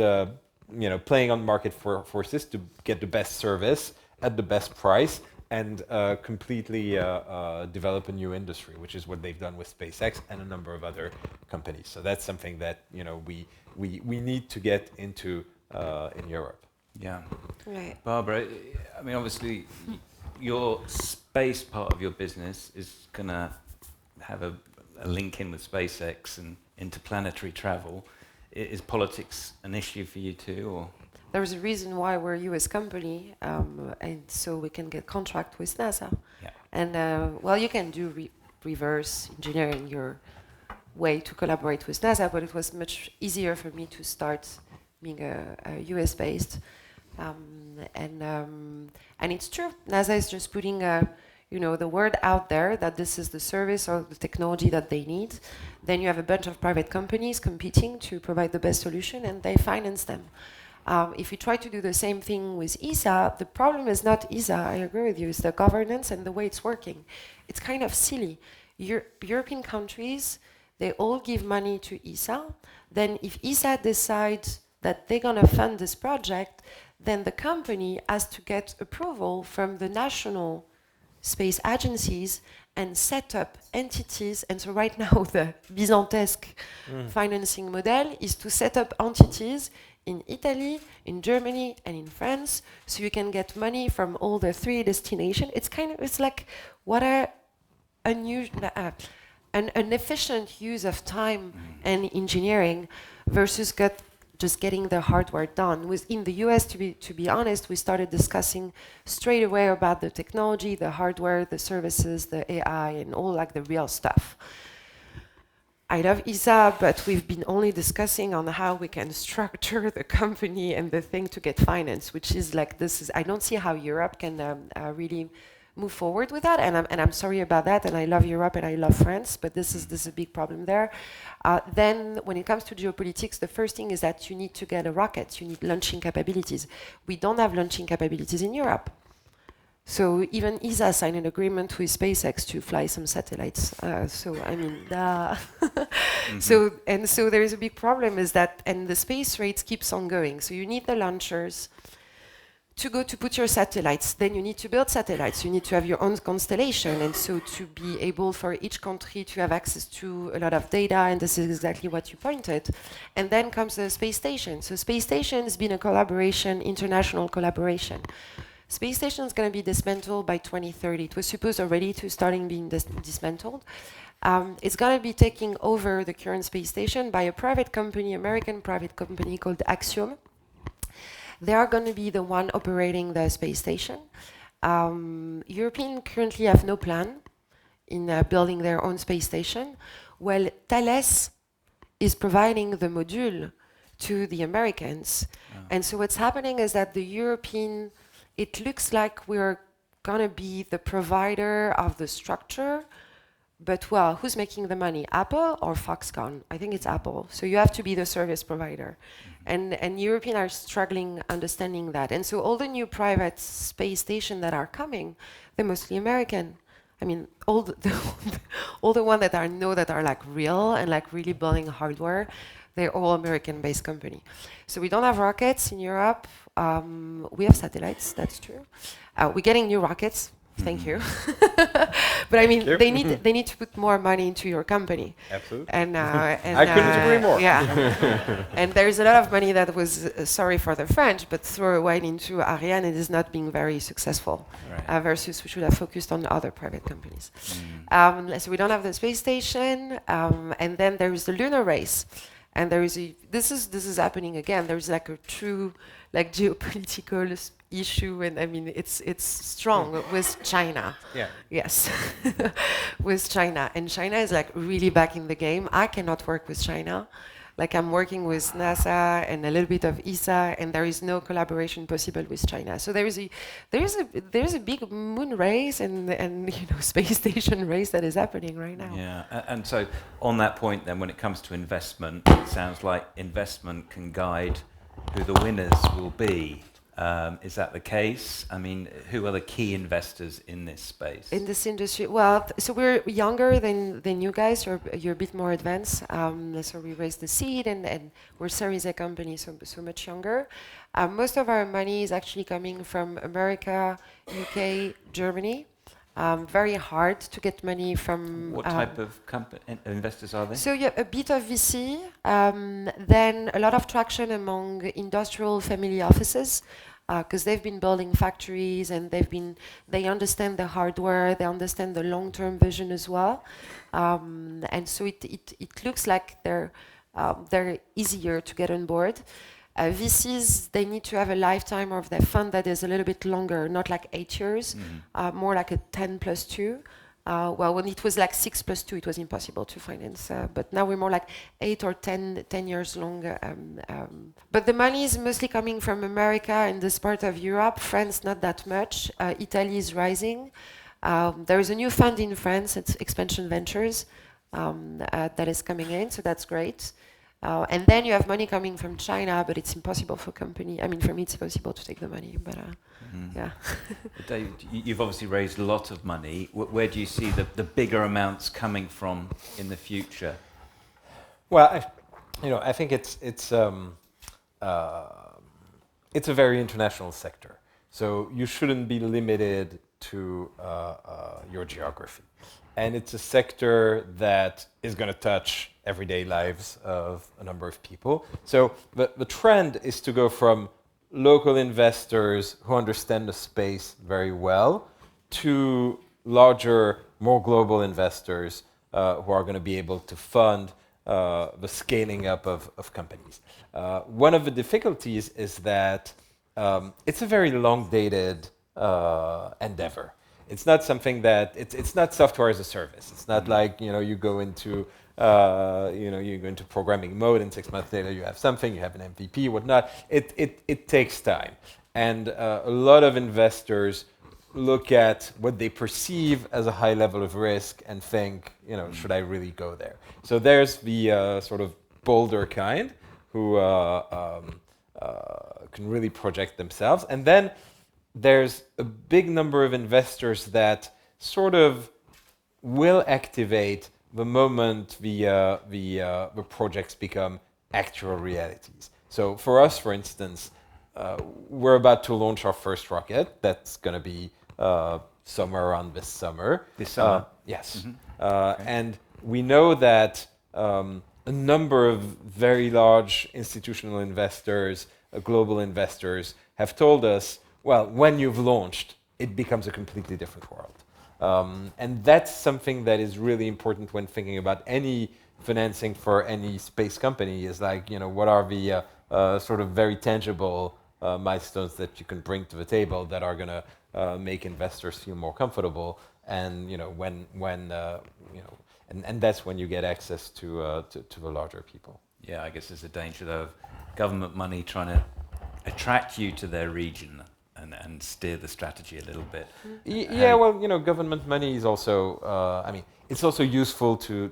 playing on market forces to get the best service at the best price and completely develop a new industry, which is what they've done with SpaceX and a number of other companies. So that's something that we need to get into in Europe. Yeah. Right. Barbara, I mean, obviously, your space part of your business is going to have a link in with SpaceX and interplanetary travel. Is politics an issue for you too, or? There's a reason why we're a US company, and so we can get contract with NASA. Yeah. And well, you can do reverse engineering your way to collaborate with NASA, but it was much easier for me to start being a US based. And it's true. NASA is just putting the word out there that this is the service or the technology that they need. Then you have a bunch of private companies competing to provide the best solution, and they finance them. If you try to do the same thing with ESA, the problem is not ESA, I agree with you, it's the governance and the way it's working. It's kind of silly. European countries, they all give money to ESA. Then if ESA decides that they're going to fund this project, then the company has to get approval from the national space agencies and set up entities. And so right now the Byzantesque financing model is to set up entities in Italy, in Germany, and in France, so you can get money from all the 3 destinations. It's like what an efficient use of time and engineering versus just getting the hardware done. In the US, to be honest, we started discussing straight away about the technology, the hardware, the services, the AI, and all like the real stuff. I love Isar, but we've been only discussing on how we can structure the company and the thing to get finance, which is like I don't see how Europe can really move forward with that, and I'm sorry about that, and I love Europe and I love France, but this is a big problem there. Then when it comes to geopolitics, the first thing is that you need to get a rocket, you need launching capabilities. We don't have launching capabilities in Europe. So even ESA signed an agreement with SpaceX to fly some satellites. So there is a big problem is that, and the space race keeps on going. So you need the launchers to go to put your satellites. Then you need to build satellites. You need to have your own constellation. And so to be able for each country to have access to a lot of data, and this is exactly what you pointed. And then comes the space station. So space station has been a collaboration, international collaboration. Space station is going to be dismantled by 2030. It was supposed already to starting being dismantled. It's going to be taking over the current space station by a private company, American private company called Axiom. They are going to be the one operating the space station. Europeans currently have no plan in building their own space station. Well, Thales is providing the module to the Americans. And so what's happening is that the European, it looks like we're going to be the provider of the structure, but well, who's making the money, Apple or Foxconn? I think it's Apple. So you have to be the service provider. And Europeans are struggling understanding that. And so all the new private space stations that are coming, they're mostly American. I mean, all the ones that are like real and like really building hardware, they're all American-based company. So we don't have rockets in Europe. We have satellites, that's true. We're getting new rockets. Thank you. But I mean, they need to put more money into your company. Absolutely. And I couldn't agree more. Yeah. And there is a lot of money that was, sorry for the French, but thrown away into Ariane. It is not being very successful. Right. Versus we should have focused on other private companies. So we don't have the space station, and then there is the lunar race. And there is this is happening again. There is like a true like geopolitical issue, and I mean it's strong with China. Yeah. Yes, with China, and China is like really back in the game. I cannot work with China. Like I'm working with NASA and a little bit of ESA, and there is no collaboration possible with China. So there is a big moon race and space station race that is happening right now. Yeah, and so on that point, then, when it comes to investment, it sounds like investment can guide who the winners will be. Is that the case? I mean, who are the key investors in this space? In this industry? Well, so we're younger than you guys. You're a bit more advanced. So we raised the seed, and we're Series A company, so much younger. Most of our money is actually coming from America, UK, Germany. Very hard to get money from... What type of investors are they? So yeah, a bit of VC, then a lot of traction among industrial family offices, because they've been building factories and they understand the hardware, they understand the long-term vision as well, and so it looks like they're easier to get on board. VCs, they need to have a lifetime of their fund that is a little bit longer, not like 8 years, more like a 10 plus 2. Well, when it was like 6 plus 2, it was impossible to finance. But now we're more like 8 or 10 years longer. But the money is mostly coming from America and this part of Europe. France, not that much. Italy is rising. There is a new fund in France, it's Expansion Ventures, that is coming in, so that's great. And then you have money coming from China, but it's impossible for company. I mean, for me, it's possible to take the money, but yeah. David, you've obviously raised a lot of money. Where do you see the bigger amounts coming from in the future? Well, I think it's a very international sector. So you shouldn't be limited to your geography. And it's a sector that is going to touch everyday lives of a number of people. So the trend is to go from local investors who understand the space very well to larger, more global investors who are going to be able to fund the scaling up of companies. One of the difficulties is that it's a very long-dated endeavor. It's not something that it's not software as a service. It's not like you go into you go into programming mode, and 6 months later you have something, you have an MVP, whatnot. It takes time, and a lot of investors look at what they perceive as a high level of risk and think, should I really go there? So there's the sort of bolder kind who can really project themselves, and then there's a big number of investors that sort of will activate the moment the projects become actual realities. So for us, for instance, we're about to launch our first rocket. That's going to be somewhere around this summer. This summer? Yes. Okay. And we know that a number of very large institutional investors, global investors, have told us, well, when you've launched, it becomes a completely different world. And that's something that is really important when thinking about any financing for any space company, is like, what are the sort of very tangible milestones that you can bring to the table that are going to make investors feel more comfortable, and and that's when you get access to the larger people. Yeah, I guess there's a danger though of government money trying to attract you to their region and steer the strategy a little bit. Yeah, well, government money is also, it's also useful to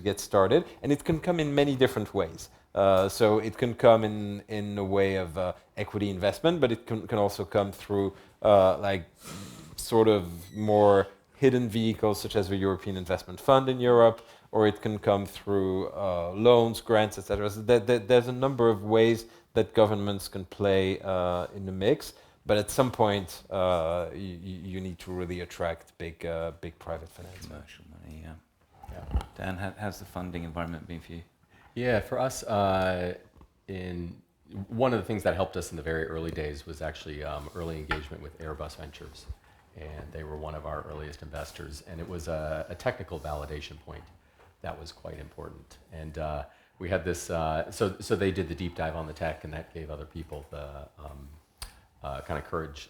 get started, and it can come in many different ways. So it can come in a way of equity investment, but it can also come through sort of more hidden vehicles, such as the European Investment Fund in Europe, or it can come through loans, grants, etc. So there's a number of ways that governments can play in the mix. But at some point, you need to really attract big private finance. Commercial money, yeah. Dan, how's the funding environment been for you? Yeah, for us, one of the things that helped us in the very early days was actually early engagement with Airbus Ventures, and they were one of our earliest investors, and it was a technical validation point that was quite important. And we had this, so they did the deep dive on the tech, and that gave other people the kind of courage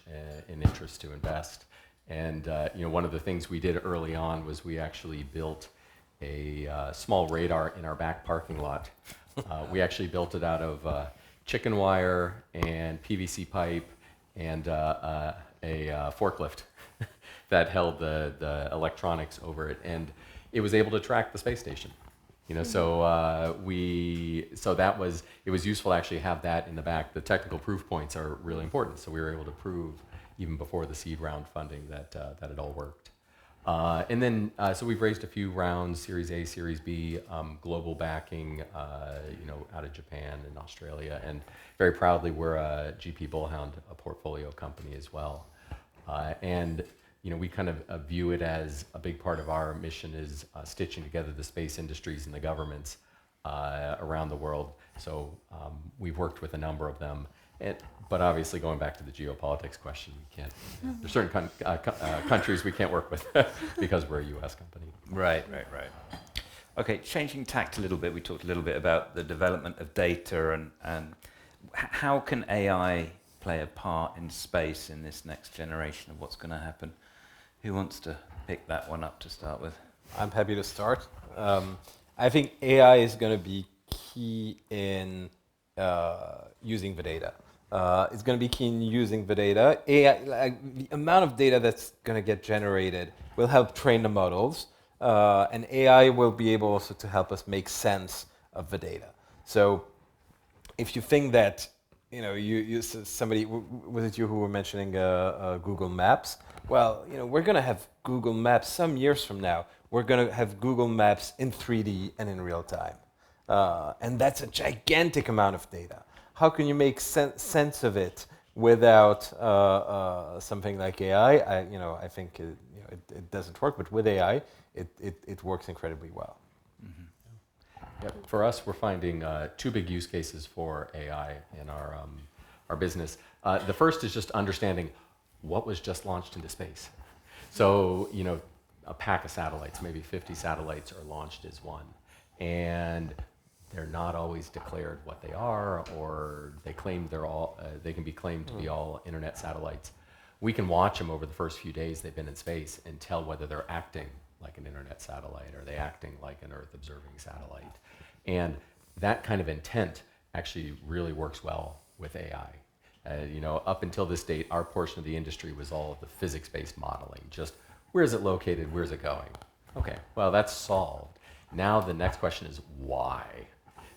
and interest to invest. And one of the things we did early on was we actually built a small radar in our back parking lot. We actually built it out of chicken wire and PVC pipe and a forklift that held the electronics over it, and it was able to track the space station. So it was useful to actually have that in the back. The technical proof points are really important, so we were able to prove even before the seed round funding that it all worked. And then so we've raised a few rounds, Series A, Series B, global backing, out of Japan and Australia, and very proudly we're a GP Bullhound, a portfolio company as well. And we kind of view it as a big part of our mission is stitching together the space industries and the governments around the world. So we've worked with a number of them. But obviously, going back to the geopolitics question, we can't. There's certain countries we can't work with because we're a U.S. company. Right. Okay, changing tact a little bit. We talked a little bit about the development of data and how can AI play a part in space in this next generation of what's going to happen? Who wants to pick that one up to start with? I'm happy to start. I think AI is going to be key in using the data. It's going to be key in using the data. AI, the amount of data that's going to get generated will help train the models, and AI will be able also to help us make sense of the data. So, if you think that, somebody, was it you who were mentioning Google Maps? Well, we're going to have Google Maps some years from now. We're going to have Google Maps in 3D and in real time. And that's a gigantic amount of data. How can you make sense of it Without something like AI, I think it doesn't work. But with AI, it works incredibly well. Yep. For us, we're finding two big use cases for AI in our business. The first is just understanding what was just launched into space. So, a pack of satellites, maybe 50 satellites are launched as one. And they're not always declared what they are, or they claim they can be claimed to be all internet satellites. We can watch them over the first few days they've been in space and tell whether they're acting like an internet satellite, or they acting like an Earth observing satellite. And that kind of intent actually really works well with AI. Up until this date, our portion of the industry was all of the physics-based modeling. Just where is it located? Where's it going? Okay, well, that's solved. Now the next question is why?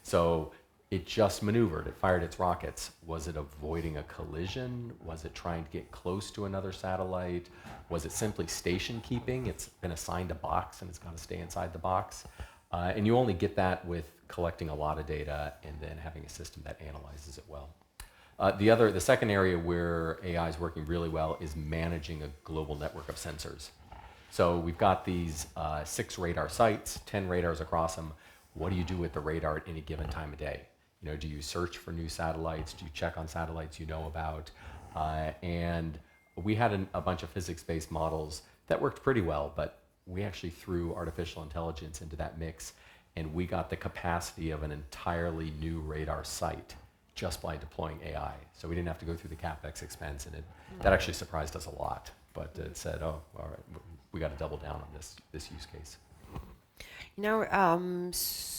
So it just maneuvered. It fired its rockets. Was it avoiding a collision? Was it trying to get close to another satellite? Was it simply station keeping? It's been assigned a box and it's got to stay inside the box. And you only get that with collecting a lot of data and then having a system that analyzes it well. The second area where AI is working really well is managing a global network of sensors. So we've got these 6 radar sites, 10 radars across them. What do you do with the radar at any given time of day? Do you search for new satellites? Do you check on satellites you know about? And we had a bunch of physics-based models that worked pretty well, but we actually threw artificial intelligence into that mix, and we got the capacity of an entirely new radar site just by deploying AI. So we didn't have to go through the CapEx expense, and that actually surprised us a lot. But it said, oh, all right, we got to double down on this use case.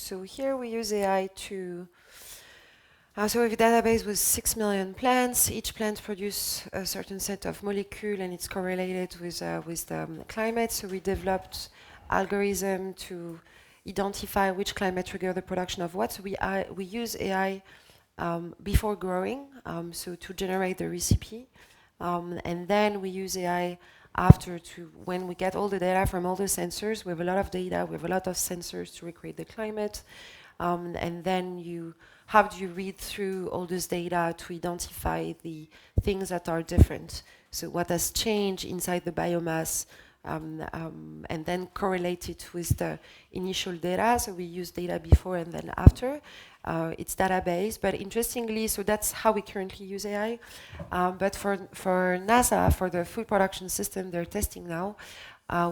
So here we use AI to. So we have a database with 6 million plants. Each plant produces a certain set of molecules, and it's correlated with the climate. So we developed algorithm to identify which climate trigger the production of what. So we use AI before growing, so to generate the recipe, and then we use AI after when we get all the data from all the sensors. We have a lot of data. We have a lot of sensors to recreate the climate, and then how do you read through all this data to identify the things that are different? So what has changed inside the biomass, and then correlate it with the initial data. So we use data before and then after. It's database, but interestingly, so that's how we currently use AI. But for NASA, for the food production system they're testing now,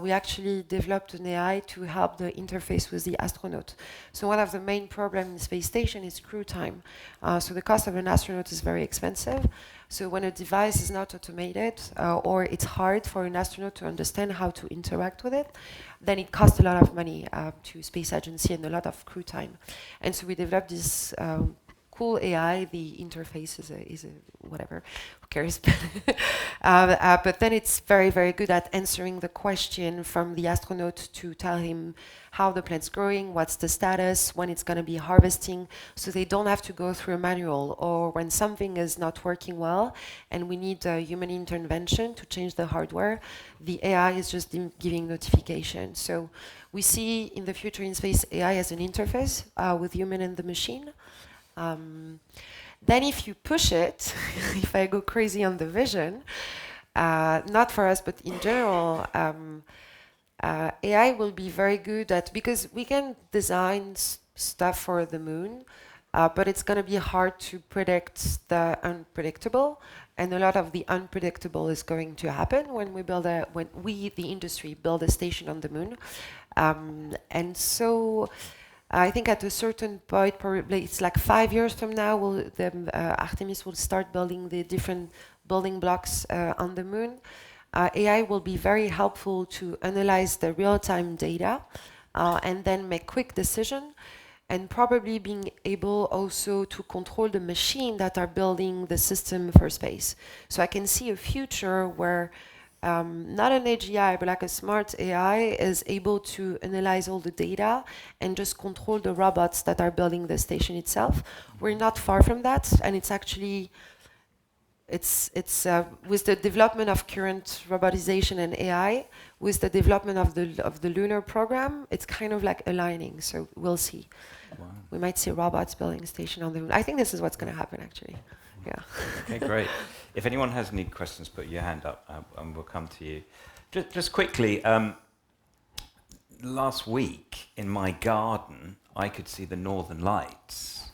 we actually developed an AI to help the interface with the astronaut. So one of the main problems in the space station is crew time. So the cost of an astronaut is very expensive. So when a device is not automated, or it's hard for an astronaut to understand how to interact with it, then it costs a lot of money to space agency and a lot of crew time. And so we developed this cool AI. The interface is a whatever, who cares? But then it's very, very good at answering the question from the astronaut to tell him how the plant's growing, what's the status, when it's going to be harvesting, so they don't have to go through a manual, or when something is not working well and we need human intervention to change the hardware, the AI is just giving notification. So we see in the future in space AI as an interface with human and the machine. Then if you push it, if I go crazy on the vision, not for us, but in general, AI will be very good at, because we can design stuff for the moon, but it's going to be hard to predict the unpredictable, and a lot of the unpredictable is going to happen when we, the industry, build a station on the moon. And so I think at a certain point, probably it's like 5 years from now, Artemis will start building the different building blocks on the moon. AI will be very helpful to analyze the real-time data and then make quick decisions, and probably being able also to control the machine that are building the system for space. So I can see a future where not an AGI, but like a smart AI is able to analyze all the data and just control the robots that are building the station itself. We're not far from that, and it's actually, it's with the development of current robotization and AI, with the development of the lunar program, it's kind of like aligning. So we'll see. Wow. We might see robots building a station on the moon. I think this is what's going to happen, actually. Yeah. Okay, great. If anyone has any questions, put your hand up, and we'll come to you. Just quickly, last week in my garden, I could see the Northern Lights,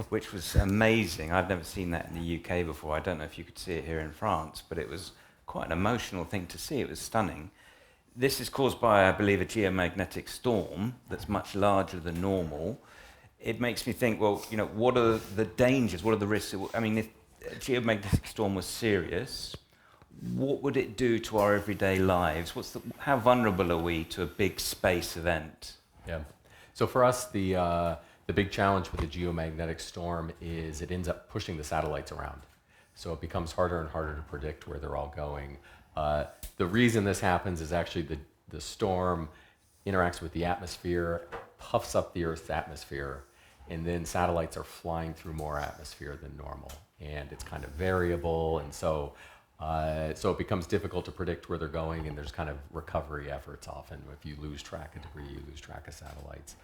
which was amazing. I've never seen that in the UK before. I don't know if you could see it here in France, but it was quite an emotional thing to see. It was stunning. This is caused by, I believe, a geomagnetic storm that's much larger than normal. It makes me think, well, you know, what are the dangers? What are the risks? I mean, if a geomagnetic storm was serious, what would it do to our everyday lives? How vulnerable are we to a big space event? Yeah. So for us, the big challenge with a geomagnetic storm is it ends up pushing the satellites around. So it becomes harder and harder to predict where they're all going. The reason this happens is actually the storm interacts with the atmosphere, puffs up the Earth's atmosphere, and then satellites are flying through more atmosphere than normal. And it's kind of variable, and so it becomes difficult to predict where they're going, and there's kind of recovery efforts often. If you lose track of debris, you lose track of satellites.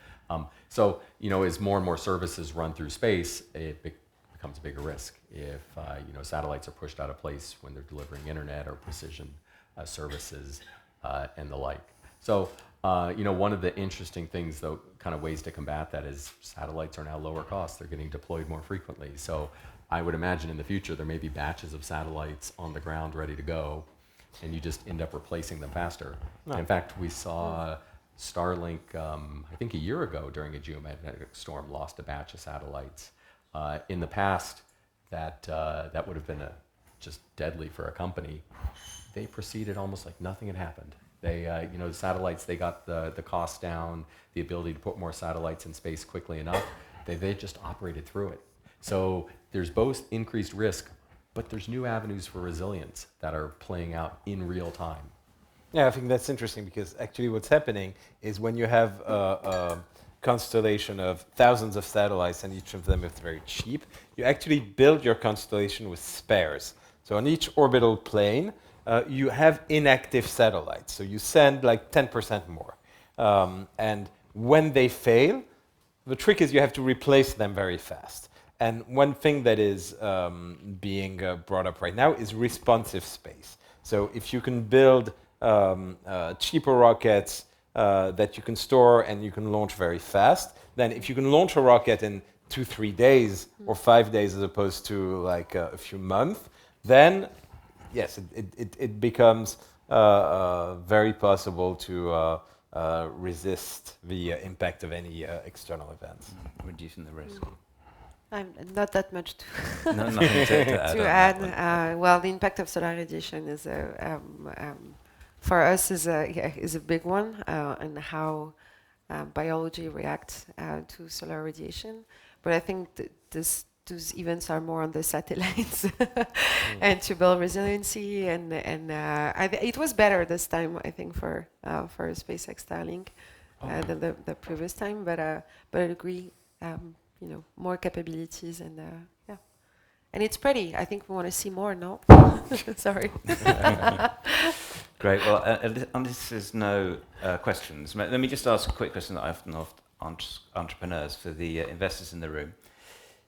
So, you know, as more and more services run through space, it becomes a bigger risk if, you know, satellites are pushed out of place when they're delivering internet or precision services and the like. So, you know, one of the interesting things, though, kind of ways to combat that is satellites are now lower cost. They're getting deployed more frequently. So I would imagine in the future there may be batches of satellites on the ground ready to go, and you just end up replacing them faster. No. In fact, we saw Starlink, I think a year ago during a geomagnetic storm, lost a batch of satellites. In the past, that would have been just deadly for a company. They proceeded almost like nothing had happened. They, you know, the satellites, they got the cost down, the ability to put more satellites in space quickly enough. They just operated through it. So there's both increased risk, but there's new avenues for resilience that are playing out in real time. Yeah, I think that's interesting because actually what's happening is when you have a constellation of thousands of satellites and each of them is very cheap, you actually build your constellation with spares. So on each orbital plane, you have inactive satellites. So you send like 10% more. And when they fail, the trick is you have to replace them very fast. And one thing that is being brought up right now is responsive space. So if you can build cheaper rockets that you can store and you can launch very fast, then if you can launch a rocket in 2-3 days or 5 days as opposed to like a few months, then yes, it becomes very possible to resist the impact of any external events. Reducing the risk. Not that much to, Nothing to add. Well, the impact of solar radiation is for us is a big one, and how biology reacts to solar radiation. But I think those events are more on the satellites and to build resiliency. And it was better this time, I think, for SpaceX Starlink than the previous time. But I agree. You know, more capabilities and yeah, and it's pretty. I think we want to see more. No, sorry. Great. Well, and this is no questions. Let me just ask a quick question that I often ask entrepreneurs for the investors in the room.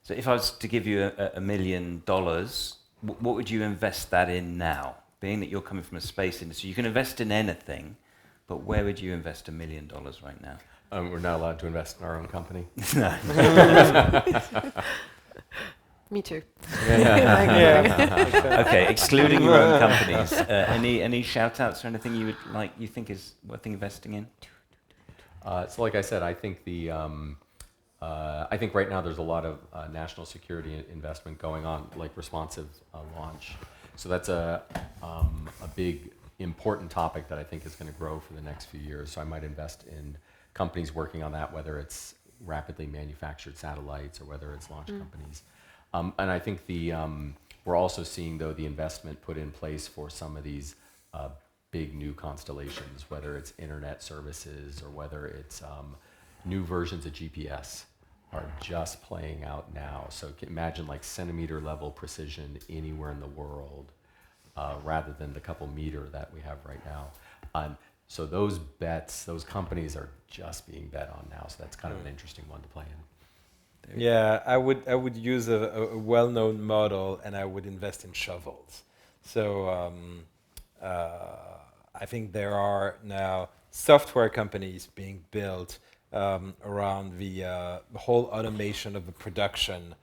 So, if I was to give you $1 million, what would you invest that in now? Being that you're coming from a space industry, you can invest in anything, but where would you invest $1 million right now? We're not allowed to invest in our own company. No. Me too. Okay, excluding your own companies, any shout-outs or anything you think is worth investing in? So, like I said, I think I think right now there's a lot of national security investment going on, like responsive launch. So that's a big, important topic that I think is going to grow for the next few years. So I might invest in companies working on that, whether it's rapidly manufactured satellites or whether it's launch companies. And I think we're also seeing, though, the investment put in place for some of these big new constellations, whether it's internet services or whether it's new versions of GPS are just playing out now. So imagine like centimeter level precision anywhere in the world rather than the couple meter that we have right now. So those bets, those companies are just being bet on now. So that's kind of an interesting one to play in. Yeah, I would use a well-known model, and I would invest in shovels. So I think there are now software companies being built around the whole automation of the production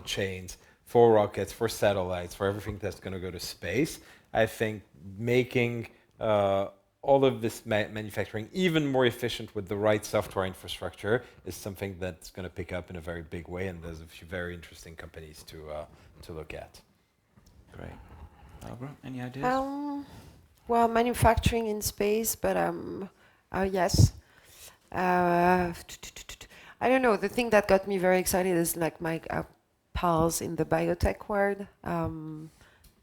chains for rockets, for satellites, for everything that's going to go to space. I think making all of this manufacturing even more efficient with the right software infrastructure is something that's going to pick up in a very big way, and there's a few very interesting companies to look at. Great. Barbara, any ideas? Well, manufacturing in space, but yes. I don't know. The thing that got me very excited is like my pals in the biotech world.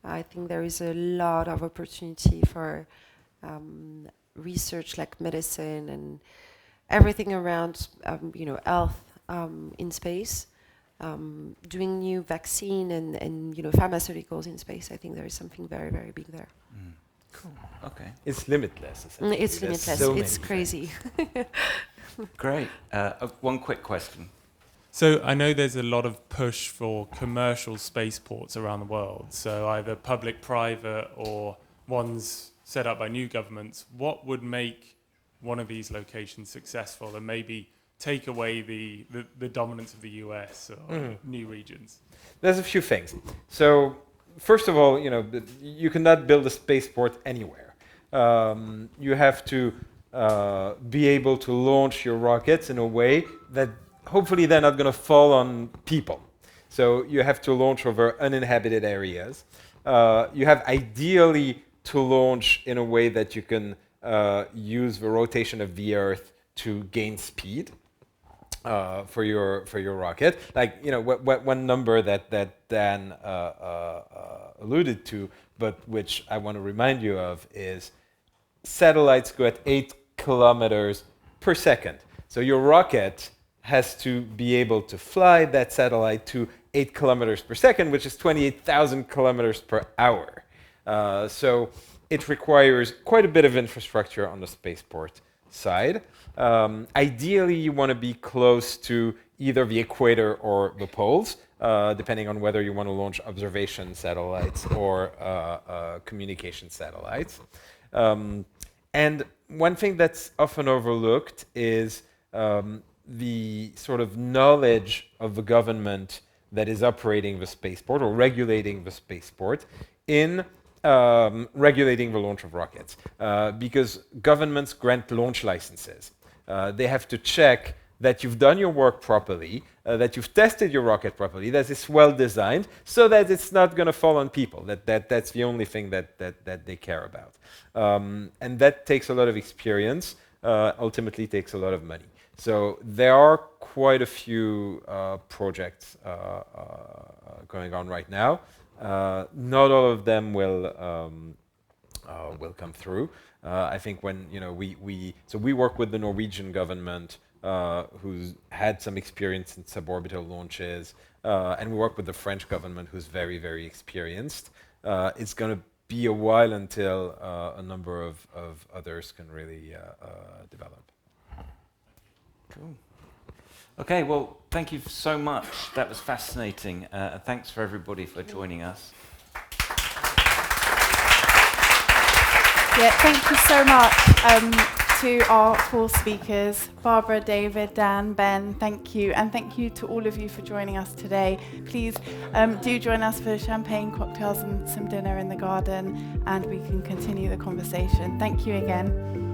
I think there is a lot of opportunity for research, like medicine and everything around, health in space. Doing new vaccine and pharmaceuticals in space. I think there is something very, very big there. Cool. Okay. It's limitless. It's There's limitless. so It's many crazy. Great. One quick question. So I know there's a lot of push for commercial spaceports around the world. So either public, private, or ones set up by new governments. What would make one of these locations successful and maybe take away the dominance of the US or new regions? There's a few things. So first of all, you cannot build a spaceport anywhere. You have to be able to launch your rockets in a way that hopefully they're not going to fall on people. So you have to launch over uninhabited areas. You have ideally to launch in a way that you can use the rotation of the Earth to gain speed for your rocket. Like, one number that Dan alluded to, but which I want to remind you of, is satellites go at 8 kilometers per second. So your rocket has to be able to fly that satellite to 8 kilometers per second, which is 28,000 kilometers per hour. So it requires quite a bit of infrastructure on the spaceport side. Ideally, you want to be close to either the equator or the poles, depending on whether you want to launch observation satellites or communication satellites. And one thing that's often overlooked is the sort of knowledge of the government that is operating the spaceport or regulating the spaceport in regulating the launch of rockets. Because governments grant launch licenses. They have to check that you've done your work properly, that you've tested your rocket properly, that it's well designed, so that it's not going to fall on people. That's the only thing that they care about. And that takes a lot of experience, ultimately takes a lot of money. So there are quite a few projects going on right now. Not all of them will come through. I think when we work with the Norwegian government, who's had some experience in suborbital launches, and we work with the French government, who's very, very experienced. It's going to be a while until a number of others can really develop. Cool. Okay, well, thank you so much. That was fascinating. Thanks for everybody for joining us. Yeah, thank you so much to our 4 speakers, Barbara, David, Dan, Ben, thank you. And thank you to all of you for joining us today. Please do join us for champagne, cocktails and some dinner in the garden, and we can continue the conversation. Thank you again.